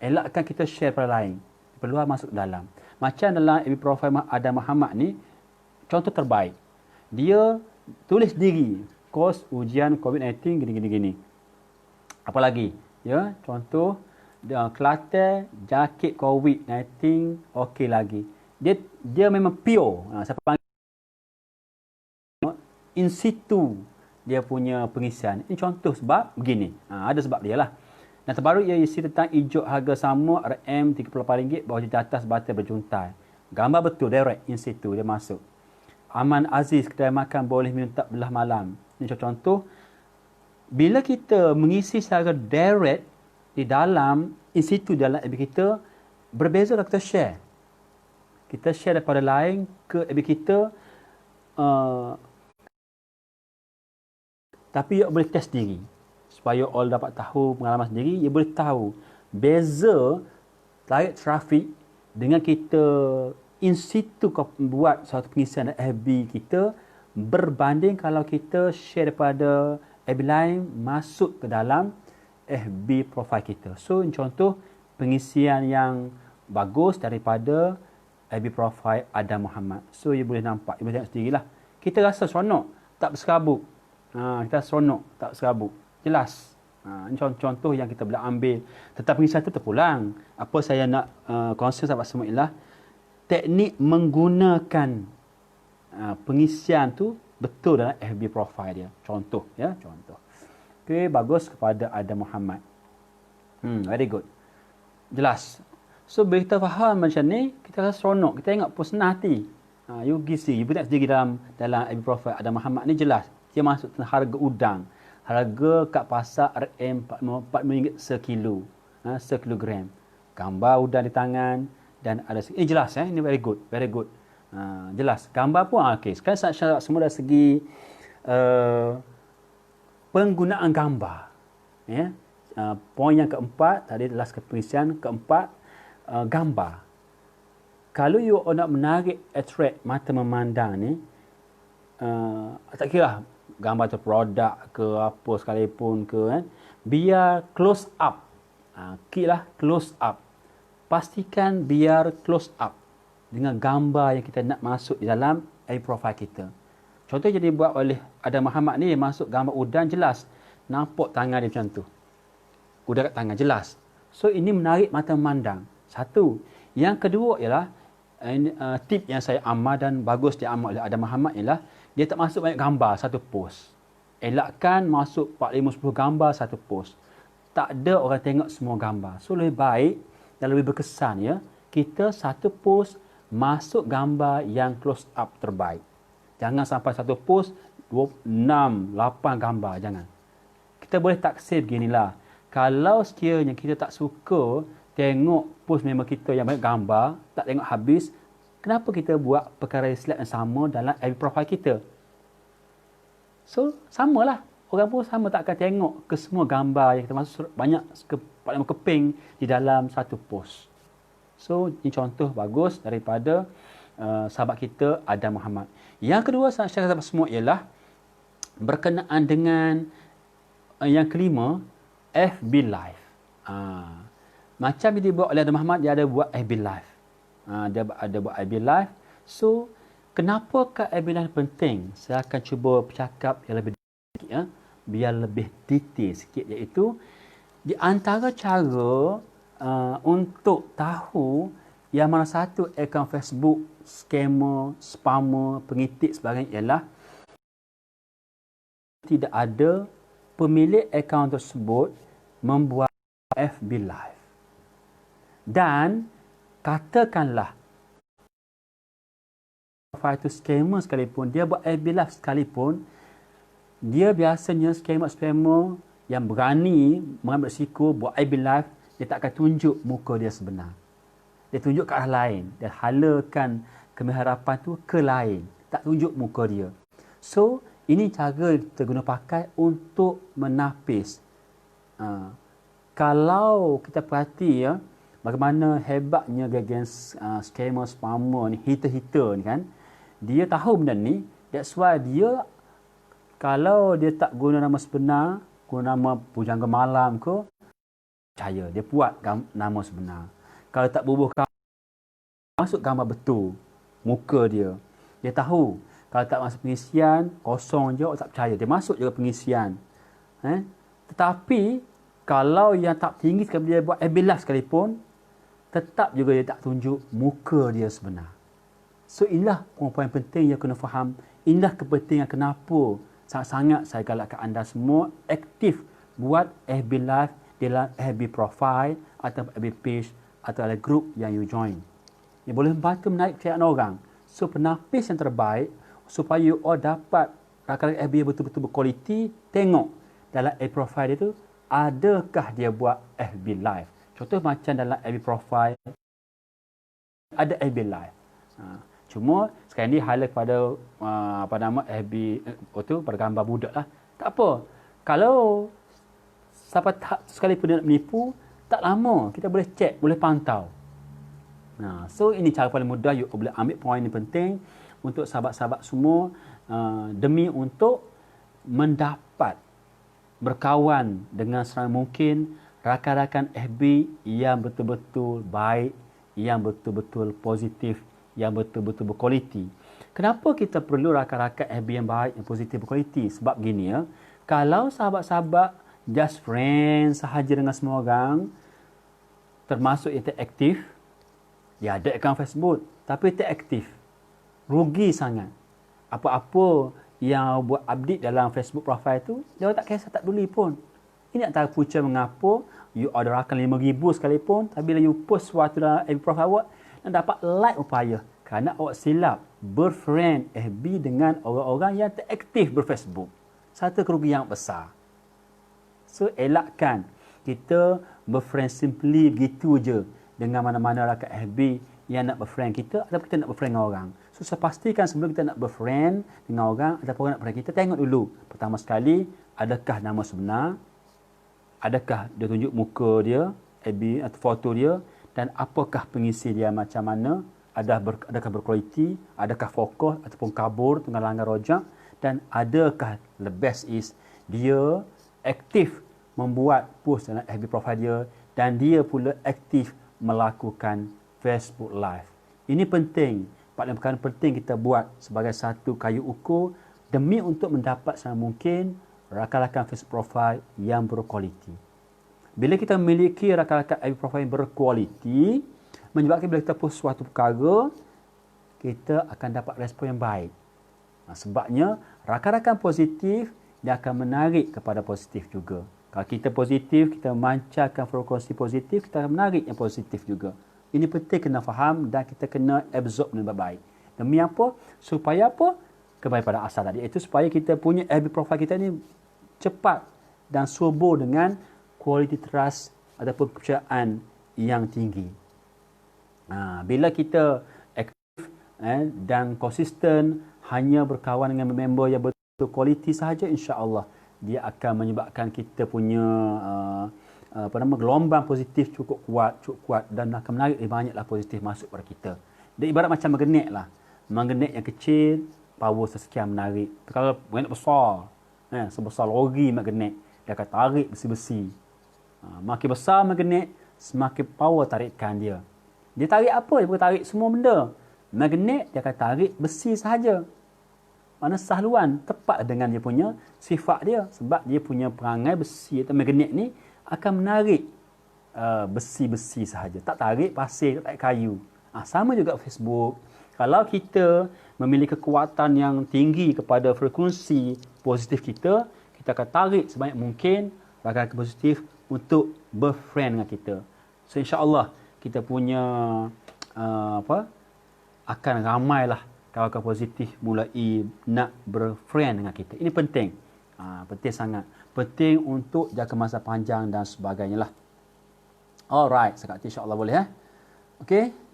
Elakkan kita share pada lain. Perlu masuk dalam. Macam dalam FB profile Adam Muhammad ni, contoh terbaik. Dia tulis diri, kos ujian COVID-19 gini. Apa lagi? Ya, contoh Kelantan, jakit COVID-19 okey lagi. Dia memang pure. Saya panggil in situ dia punya pengisian. Ini contoh sebab begini. Ada sebab dia lah. Dan terbaru ia isi tentang ijuk harga sama RM38 bawah di atas batas berjuntai. Gambar betul, direct, in situ dia masuk. Aman Aziz, kedai makan boleh minta belah malam. Ini contoh. Bila kita mengisi secara direct di dalam in situ dalam FB kita, berbeza kalau kita share. Kita share daripada lain ke FB kita, tapi you boleh test diri. Supaya all dapat tahu pengalaman sendiri, you boleh tahu beza direct traffic dengan kita in situ buat suatu pengisian FB kita berbanding kalau kita share daripada FB lain masuk ke dalam FB profile kita. So, contoh pengisian yang bagus daripada FB profile Adam Muhammad. So, you boleh nampak, you boleh tengok sendirilah. Kita rasa seronok, tak berserabut. Kita seronok, tak berserabut. Jelas. Ini contoh yang kita boleh ambil. Tetapi pengisian itu terpulang. Apa saya nak concern sahabat semua ialah teknik menggunakan pengisian tu betul dalam FB profile dia. Contoh, ya, contoh. Okey, bagus kepada Adam Muhammad. Very good. Jelas. So, bila kita faham macam ni, kita rasa seronok. Kita tengok pun senang hati. You gisi, you tengok sendiri dalam FB profile Adam Muhammad ni jelas. Dia masuk harga udang. Harga kat pasar RM40 sekilo. Sekilogram. Gambar udang di tangan. Dan ada jelas ini very good, very good. Jelas. Gambar pun okey. Sekarang saya semua dari segi penggunaan gambar. Ya. Poin yang keempat tadi adalah pengisian, keempat gambar. Kalau you nak menarik attract mata memandang ni, tak kira gambar tu produk ke apa sekalipun ke kan, biar close up. Kira close up. Pastikan biar close up dengan gambar yang kita nak masuk di dalam profile kita. Contoh jadi buat oleh Adam Muhammad ni, masuk gambar udang jelas. Nampak tangan dia macam tu. Udang kat tangan jelas. So ini menarik mata memandang. Satu. Yang kedua ialah tip yang saya amal dan bagus diamal oleh Adam Muhammad ialah dia tak masuk banyak gambar satu post. Elakkan masuk 4, 5, 10 gambar satu post. Tak ada orang tengok semua gambar. So lebih baik dan lebih berkesan ya, kita satu post masuk gambar yang close up terbaik. Jangan sampai satu post 6, 8 gambar, jangan. Kita boleh taksir beginilah. Kalau sekiranya kita tak suka tengok post member kita yang banyak gambar, tak tengok habis, kenapa kita buat perkara slide yang sama dalam FB profile kita? So, samalah. Orang pun sama tak akan tengok ke semua gambar yang kita masuk banyak keping di dalam satu post. So, ini contoh bagus daripada sahabat kita Adam Muhammad. Yang kedua, sahabat semua ialah berkenaan dengan yang kelima, FB Live. Macam yang dibuat oleh Adam Muhammad, dia ada buat FB Live. Dia ada buat FB Live. So, kenapakah FB Live penting? Saya akan cuba bercakap yang lebih sikit, biar lebih detail sikit, iaitu di antara cara untuk tahu yang mana satu akaun Facebook scammer, spammer, pengitik sebagainya ialah tidak ada pemilik akaun tersebut membuat FB Live. Dan katakanlah profile itu scammer sekalipun, dia buat FB Live sekalipun, dia biasanya scammer-scammer yang berani mengambil risiko buat FB Live, dia tak akan tunjuk muka dia sebenar. Dia tunjuk ke arah lain. Dia halakan kemiharapan tu ke lain. Tak tunjuk muka dia. So, ini cara kita guna pakai untuk menapis. Kalau kita perhati bagaimana hebatnya geng scammer, spammer ni, hater-hater ni kan. Dia tahu benda ni. That's why dia, kalau dia tak guna nama sebenar, guna nama pujangga malam ke, percaya. Dia buat nama sebenar. Kalau tak bubuh masuk gambar betul muka dia. Dia tahu. Kalau tak masuk pengisian, kosong je, tak percaya. Dia masuk juga pengisian. Tetapi, kalau yang tak tinggi sekali dia buat FB Live sekalipun, tetap juga dia tak tunjuk muka dia sebenar. So, inilah poin-poin penting yang kena faham. Inilah kepentingan kenapa sangat-sangat saya galakkan anda semua aktif buat FB Live dalam FB profile atau FB page atau ada grup yang you join. Ia boleh membantu menarik kepercayaan orang. So, penapis yang terbaik supaya you all dapat rakan-rakan FB yang betul-betul berkualiti, tengok dalam FB profile dia tu, adakah dia buat FB Live. Contoh macam dalam FB profile, ada FB Live. Cuma sekarang ni highlight pada FB tu pada gambar budak lah. Tak apa. Kalau siapa tak sekalipun dia nak menipu, tak lama kita boleh cek, boleh pantau. So ini cara paling mudah you boleh ambil poin ini penting untuk sahabat-sahabat semua demi untuk mendapat berkawan dengan seramai mungkin rakan-rakan FB yang betul-betul baik, yang betul-betul positif, yang betul-betul berkualiti. Kenapa kita perlu rakan-rakan FB yang baik, yang positif, berkualiti? Sebab gini kalau sahabat-sahabat just friends sahaja dengan semua orang, termasuk yang tak aktif, dia ada akaun Facebook, tapi tak aktif, rugi sangat. Apa-apa yang buat update dalam Facebook profile tu, dia tak kisah, tak peduli pun. Ini antara punca mengapa you ada rakan 5,000 sekalipun, tapi bila you post sesuatu dalam FB profile awak, dan dapat like upaya. Kerana awak silap berfriend FB dengan orang-orang yang tak aktif berFacebook. Satu kerugian yang besar. So, elakkan kita berfriend simply begitu je dengan mana-mana rakan FB yang nak berfriend kita ataupun kita nak berfriend dengan orang. So, saya pastikan sebelum kita nak berfriend dengan orang ataupun orang nak berfriend kita, tengok dulu. Pertama sekali, adakah nama sebenar? Adakah dia tunjuk muka dia, FB atau foto dia? Dan apakah pengisi dia macam mana? Adakah berkualiti? Adakah fokus ataupun kabur tengah langgar rojak? Dan adakah the best is dia aktif membuat post dalam FB profile dia dan dia pula aktif melakukan Facebook Live. Ini penting. Paling penting kita buat sebagai satu kayu ukur demi untuk mendapat selama mungkin rakan-rakan Facebook profile yang berkualiti. Bila kita memiliki rakan-rakan FB profile yang berkualiti, menyebabkan bila kita post suatu perkara, kita akan dapat respon yang baik. Sebabnya, rakan-rakan positif, dia akan menarik kepada positif juga. Kalau kita positif, kita memancarkan frekuensi positif, kita akan menarik yang positif juga. Ini penting kena faham dan kita kena absorb dengan baik-baik. Demi apa? Supaya apa? Kembali pada asal tadi. Itu supaya kita punya FB profile kita ni cepat dan subur dengan quality trust ataupun kepercayaan yang tinggi. Bila kita aktif dan konsisten hanya berkawan dengan member yang betul kualiti sahaja, insya-Allah dia akan menyebabkan kita punya gelombang positif cukup kuat dan akan menarik banyaklah positif masuk pada kita. Dia ibarat macam magnet lah. Magnet yang kecil, power sesekian menarik. Kalau magnet besar, sebesar lori magnet, dia akan tarik besi-besi. Makin besar magnet, semakin power tarikan dia. Dia tarik apa? Dia boleh tarik semua benda. Magnet, dia akan tarik besi sahaja. Mana sahluan tepat dengan dia punya sifat dia. Sebab dia punya perangai besi atau magnet ni akan menarik besi-besi sahaja. Tak tarik pasir, tak tarik kayu. Sama juga Facebook. Kalau kita memiliki kekuatan yang tinggi kepada frekuensi positif kita, kita akan tarik sebanyak mungkin rakan positif untuk berfriend dengan kita. So insya-Allah kita punya akan ramailah kawan-kawan positif mulai nak berfriend dengan kita. Ini penting. Penting sangat. Penting untuk jangka masa panjang dan sebagainya lah. Alright, sekarang insya-Allah boleh Okey.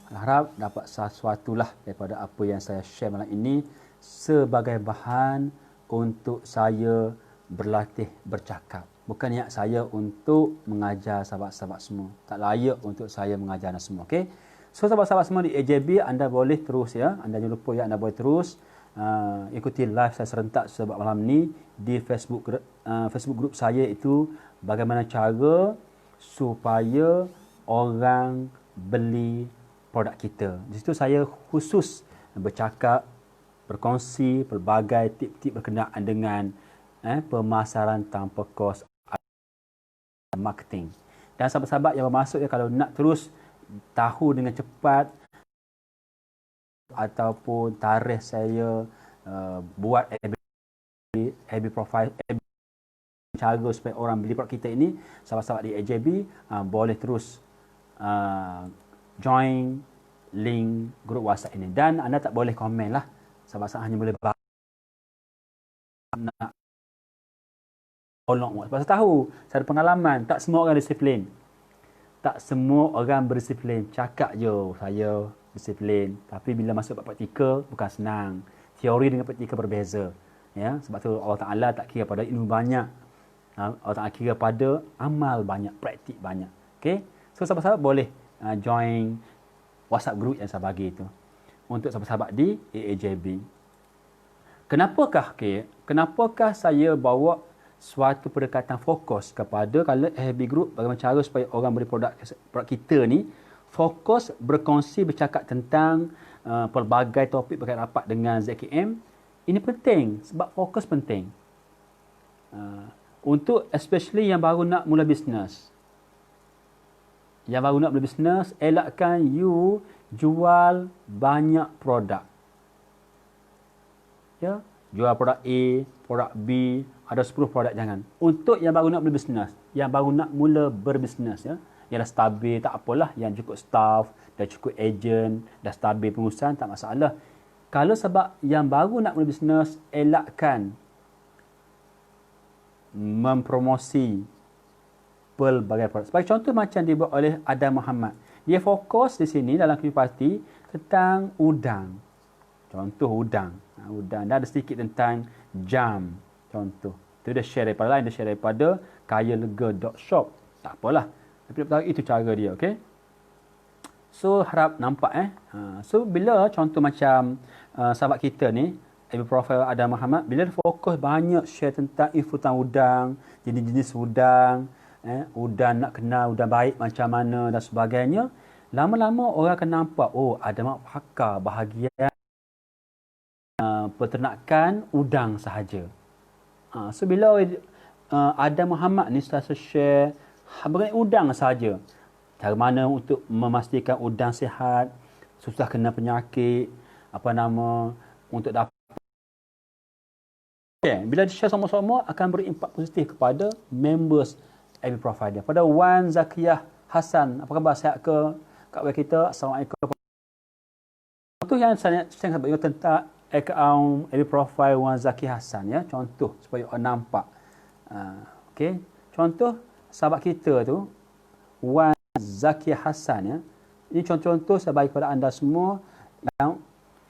Harap dapat sesuatu lah daripada apa yang saya share malam ini sebagai bahan untuk saya berlatih bercakap. Bukan niat saya untuk mengajar sahabat-sahabat semua. Tak layak untuk saya mengajar anda semua. Okey. So sahabat-sahabat semua di AJB, anda boleh terus anda jangan lupa anda boleh terus ikuti live saya serentak sebab malam ni di Facebook group saya itu bagaimana cara supaya orang beli produk kita. Di situ saya khusus bercakap, berkongsi pelbagai tip-tip berkenaan dengan pemasaran tanpa kos marketing. Dan sahabat-sahabat yang bermaksud kalau nak terus tahu dengan cepat ataupun tarikh saya buat FB profile, cara supaya orang beli produk kita ini, sahabat-sahabat di AJB boleh terus join link grup WhatsApp ini. Dan anda tak boleh komen lah. Sahabat-sahabat hanya boleh nak tolong. Pasal tahu, saya ada pengalaman, tak semua orang disiplin. Tak semua orang berdisiplin. Cakap je saya disiplin. Tapi bila masuk praktikal, bukan senang. Teori dengan praktikal berbeza. Ya, sebab tu Allah Ta'ala tak kira pada ilmu banyak. Allah Ta'ala kira pada amal banyak, praktik banyak. Okay? So, sahabat-sahabat boleh join WhatsApp group yang saya bagi itu. Untuk sahabat-sahabat di AAJB. Kenapakah saya bawa suatu pendekatan fokus kepada kalau FB group bagaimana cara supaya orang beli produk kita ni fokus berkongsi bercakap tentang pelbagai topik berkaitan rapat dengan ZKM. Ini penting sebab fokus penting untuk especially yang baru nak mula bisnes. Yang baru nak mula bisnes, elakkan you jual banyak produk. Ya, jual produk A, produk B, ada 10 produk jangan. Untuk yang baru nak berbisnes, yang baru nak mula berbisnes yang dah stabil tak apalah, yang cukup staff, dah cukup ejen, dah stabil pengurusan tak masalah. Kalau sebab yang baru nak mula bisnes, elakkan mempromosi pelbagai produk. Sebagai contoh macam dibuat oleh Adam Muhammad. Dia fokus di sini dalam Kipati tentang udang. Contoh udang. Dan ada sedikit tentang jam. Contoh. Itu dia share daripada lain. Dia share daripada kayalega.shop. Tak apalah. Tapi itu cara dia. Okay? So, harap nampak. So, bila contoh macam sahabat kita ni, FB profile Adam Muhammad, bila dia fokus banyak share tentang info tentang udang, jenis-jenis udang, udang nak kenal udang baik macam mana dan sebagainya, lama-lama orang akan nampak, oh, ada mak pakar bahagian peternakan udang sahaja. So bila Adam Muhammad ni selalu share berkenaan udang sahaja, cara mana untuk memastikan udang sihat, susah kena penyakit, untuk dapat. Bila di-share sama-sama akan berimpak positif kepada members FB profile dia. Pada Wan Zakiyah Hasan, apa khabar, sihat ke? kat web kita. Assalamualaikum. Contoh yang saya sebut tentang akaun FB profile Wan Zaki Hassan ya. Contoh supaya orang nampak. Okey. Contoh sahabat kita tu Wan Zaki Hassan ya. Ini contoh-contoh saya bagi kepada anda semua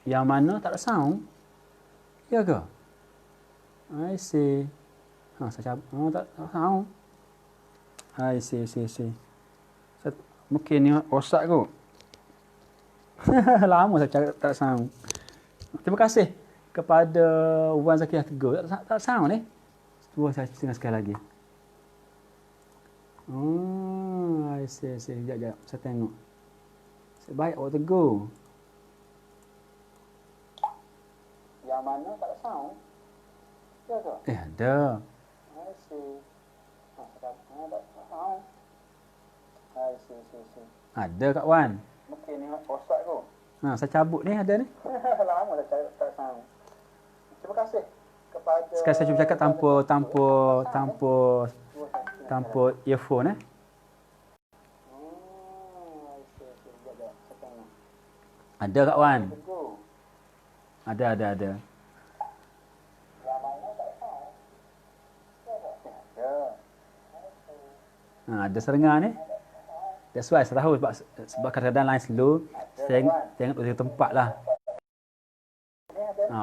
yang mana tak ada sound. Ya ke? I see. Saya tak sound. I see. Mungkin ni rosak kot. Lama saya cakap tak sound. Terima kasih kepada Wan Zaki Teguh. Tak sound ni. Cuba saya tengok sekali lagi. I see. Sekejap. Saya tengok. Sebaik awak Teguh. Yang mana tak ada sound? Ya ke? Ada. I see. Ada Kak Wan. Mungkin ni rosak kot. Saya cabut ni ada ni. Lama dah cakap tak sound. Terima kasih kepada. Sekarang saya cuba cakap tanpa earphone Ada Kak Wan. Ada. Ada serengar ni. That's why saya tahu sebab kadang-kadang line slow. Saya tengok dari tempat lah.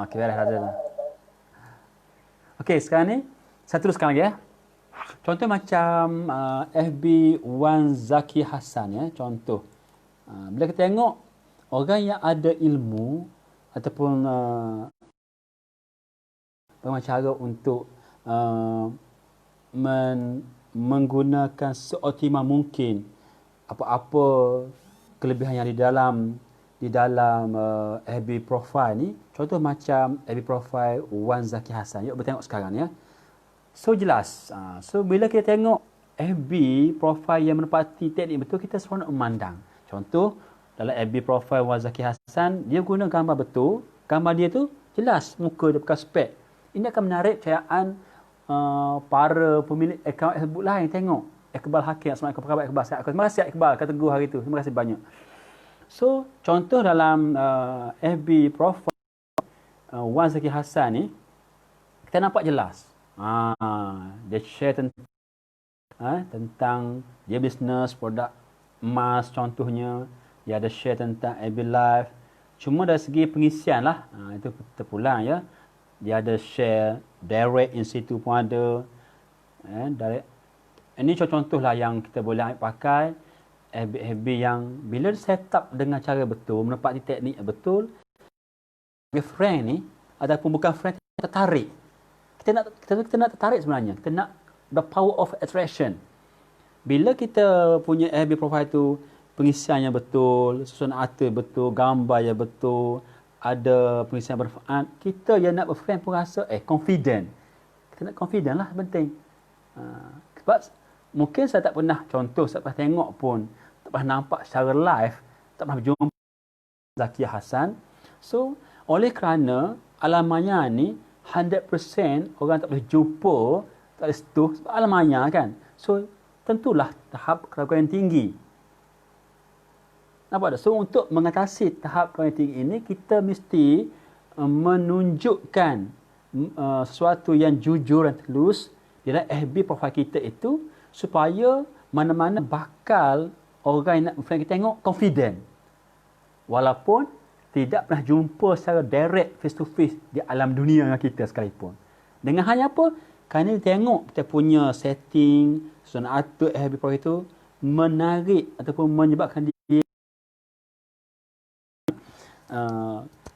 Okey, beres ada lah. Okey, sekarang ni saya teruskan lagi ya. Contoh macam FB Wan Zaki Hassan ya. Contoh. Bila kita tengok orang yang ada ilmu ataupun bagaimana cara untuk menggunakan seoptimal mungkin apa-apa kelebihan yang di dalam FB profile ni. Contoh macam FB profile Wan Zaki Hassan. Yuk kita tengok sekarang ya. So jelas. So bila kita tengok FB profile yang menepati teknik betul, kita seronok memandang. Contoh dalam FB profile Wan Zaki Hassan, dia guna gambar betul. Gambar dia tu jelas, muka dia bukan spek. Ini akan menarik percayaan para pemilik akaun Facebook lain tengok. Iqbal Hakim, Assalamualaikum, apa khabar Iqbal? Terima kasih Iqbal, kata Teguh hari tu. Terima kasih banyak. So, contoh dalam FB profile Wan Zaki Hassan ni, kita nampak jelas. Dia share tentang dia bisnes, produk emas contohnya. Dia ada share tentang FB Live. Cuma dari segi pengisian lah, itu terpulang ya. Dia ada share direct in situ pun ada. Ini contoh lah yang kita boleh ambil pakai. FB yang bila set up dengan cara betul, menepati teknik betul, friend ni ataupun bukan friend tertarik. Kita nak tertarik sebenarnya. Kita nak the power of attraction. Bila kita punya FB profile tu pengisiannya betul, susunan artikel betul, gambar yang betul, ada pengisian bermanfaat, kita yang nak berfriend pun rasa confident. Kita nak confident lah, penting. Sebab mungkin saya tak pernah contoh, saya tak pernah tengok pun, tak pernah nampak secara live, tak pernah berjumpa Zaki Hassan. So, oleh kerana alam maya ni 100% orang tak boleh jumpa, tak boleh sentuh, sebab alam maya kan. So, tentulah tahap keraguan yang tinggi. Nampak tak? So, untuk mengatasi tahap keraguan yang tinggi ini, kita mesti menunjukkan sesuatu yang jujur dan tulus di dalam FB profile kita itu, supaya mana-mana bakal orang yang nak friend kita tengok confident. Walaupun tidak pernah jumpa secara direct face to face di alam dunia dengan kita sekalipun. Dengan hanya apa? Kerana tengok kita punya setting, susunan atur FB profile itu menarik ataupun menyebabkan dia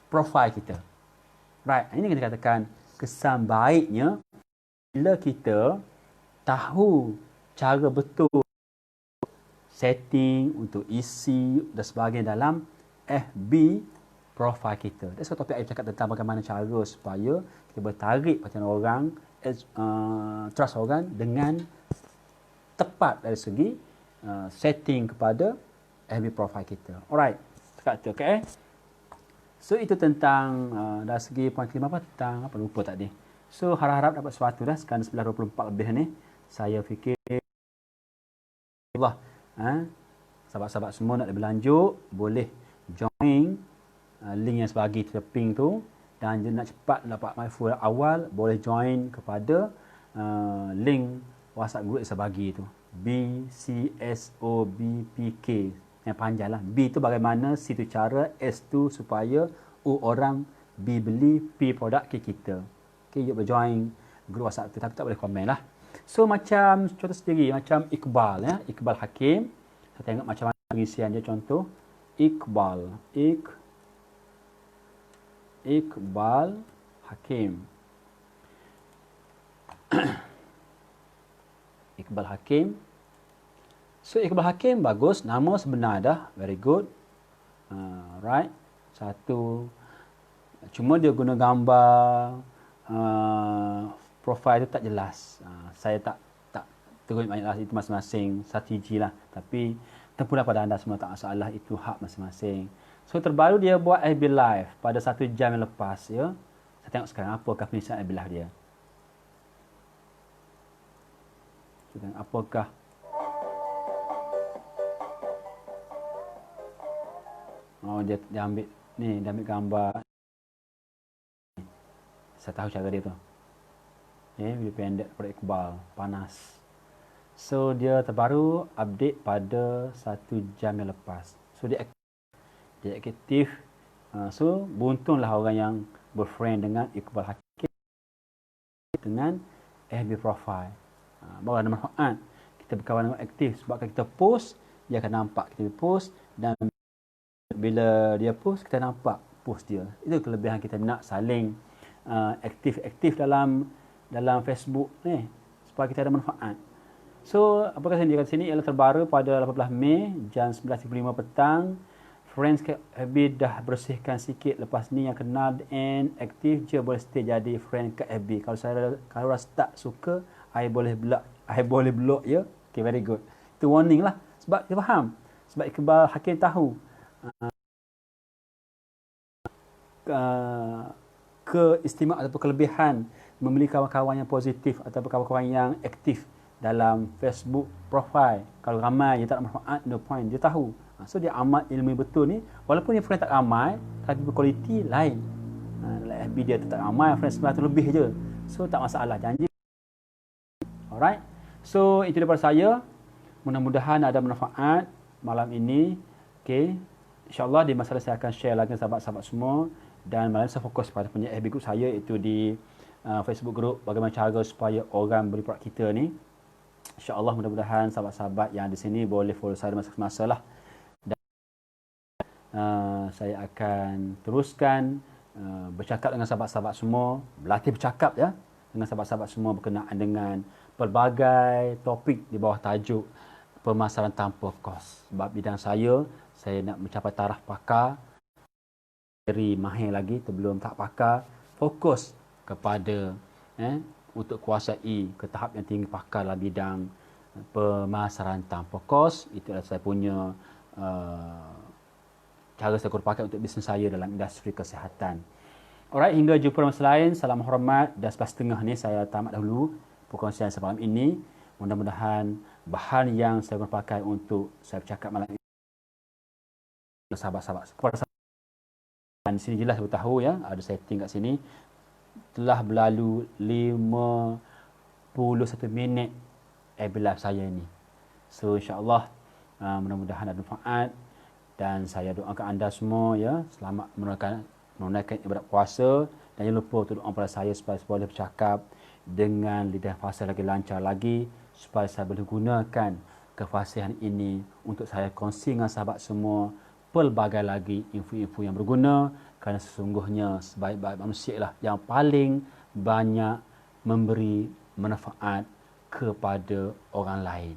profile kita. Right, ini kita katakan kesan baiknya bila kita tahu cara betul setting untuk isi dan sebagainya dalam FB profile kita. That's what topik saya cakap tentang bagaimana cara supaya kita boleh tarik perhatian orang, trust orang dengan tepat dari segi setting kepada FB profile kita. Alright, cakap tu, okay? So, itu tentang dari segi poin kelima apa? Tentang apa? Lupa tadi. So, harap-harap dapat sesuatu dah. Sekarang 9.24 lebih ni. Saya fikir Allah Sahabat-sahabat semua nak lebih lanjut, boleh join link yang sebagi terping tu. Dan nak cepat dapat MyFull awal, boleh join kepada link WhatsApp group yang sebagi tu. BCSOBPK. Yang panjang lah. B tu bagaimana, C tu cara, S tu supaya, O orang, B beli, P produk, K kita. Okay, you boleh join group WhatsApp tu, tapi tak boleh komen lah. So macam contoh sendiri, macam Iqbal ya, Iqbal Hakim. Saya tengok macam mana pengisian dia, contoh Iqbal Hakim. Iqbal Hakim. So Iqbal Hakim bagus, nama sebenar dah, very good. Right. Satu, cuma dia guna gambar profil tu tak jelas. Saya tak terus banyaklah, itu masing-masing strategi lah. Tapi tempuhlah pada anda semua, tak masalah, itu hak masing-masing. So terbaru dia buat FB Live pada 1 jam yang lepas ya. Saya tengok sekarang apakah penyelesaian FB Live dia. Kita tengok apakah dia ambil ni, dia ambil gambar. Saya tahu cara dia tu. Video pendek daripada Iqbal, panas. So dia terbaru update pada 1 jam yang lepas. So dia aktif. So beruntunglah orang yang berfriend dengan Iqbal Hakim dengan FB profile. Baru ada manfaat kita berkawan dengan aktif, sebab kalau kita post dia akan nampak kita post, dan bila dia post kita nampak post dia. Itu kelebihan kita nak saling aktif dalam Facebook ni, supaya kita ada manfaat. So apakah saya kat sini ialah terbaru pada 18 Mei jam 11.05 petang. Friends FB dah bersihkan sikit lepas ni, yang kenal and aktif je boleh stay jadi friend kat FB. Kalau rasa tak suka, I boleh block ya. Okay, very good. Itu warning lah, sebab kita faham. Sebab Iqbal Hakim tahu keistimewaan atau kelebihan memiliki kawan-kawan yang positif atau kawan-kawan yang aktif dalam Facebook profile. Kalau ramai dia tak ada manfaat, no point. Dia tahu. So dia amat ilmu betul ni. Walaupun dia friend tak ramai, tapi berkualiti lain. Dalam FB dia tak ramai, friend 900 lebih je. So tak masalah, janji. Alright. So itu daripada saya. Mudah-mudahan ada manfaat malam ini. Okay. InsyaAllah di masa saya akan share lagi sahabat-sahabat semua. Dan malam saya fokus pada punya FB group saya, itu di Facebook group, bagaimana cara supaya orang beli produk kita ni. InsyaAllah mudah-mudahan sahabat-sahabat yang di sini boleh follow saya masa-masa lah. Dan saya akan teruskan bercakap dengan sahabat-sahabat semua, berlatih bercakap ya dengan sahabat-sahabat semua berkenaan dengan pelbagai topik di bawah tajuk pemasaran tanpa kos. Sebab bidang saya nak mencapai taraf pakar, very mahir lagi sebelum tak pakar, fokus kepada untuk kuasai ke tahap yang tinggi pakar dalam bidang pemasaran tanpa kos. Itu adalah saya punya cara saya pakai untuk bisnes saya dalam industri kesihatan. Alright, hingga jumpa masa lain. Salam hormat, dan 11.30 ni saya tamat dahulu perkongsian saya malam ini. Mudah-mudahan bahan yang saya pakai untuk saya bercakap malam ini, sahabat-sahabat kepada dan di sini jelas beritahu ya, ada setting kat sini, telah berlalu 51 minit live saya ini. So insya-Allah mudah-mudahan ada manfaat, dan saya doakan anda semua ya selamat menunaikan ibadat puasa, dan jangan lupa untuk doa pada saya supaya boleh bercakap dengan lidah fasih lagi lancar lagi, supaya saya boleh gunakan kefasihan ini untuk saya kongsi dengan sahabat semua pelbagai lagi info-info yang berguna, kerana sesungguhnya sebaik-baik manusia lah yang paling banyak memberi manfaat kepada orang lain.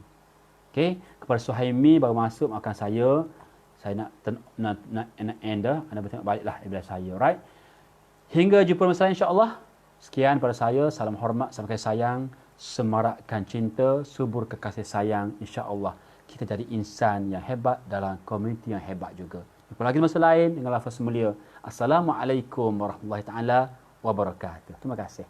Okey, kepada Suhaimi baru masuk makan saya nak end dah, anda bertengok baliklah bila saya, right? Hingga jumpa masa lain insya-Allah. Sekian pada saya, salam hormat, salam kasih sayang, semarakkan cinta, subur kekasih sayang, insya-Allah. Kita jadi insan yang hebat dalam komuniti yang hebat juga. Jumpa lagi masa lain dengan lafaz mulia. Assalamualaikum warahmatullahi taala wabarakatuh. Terima kasih.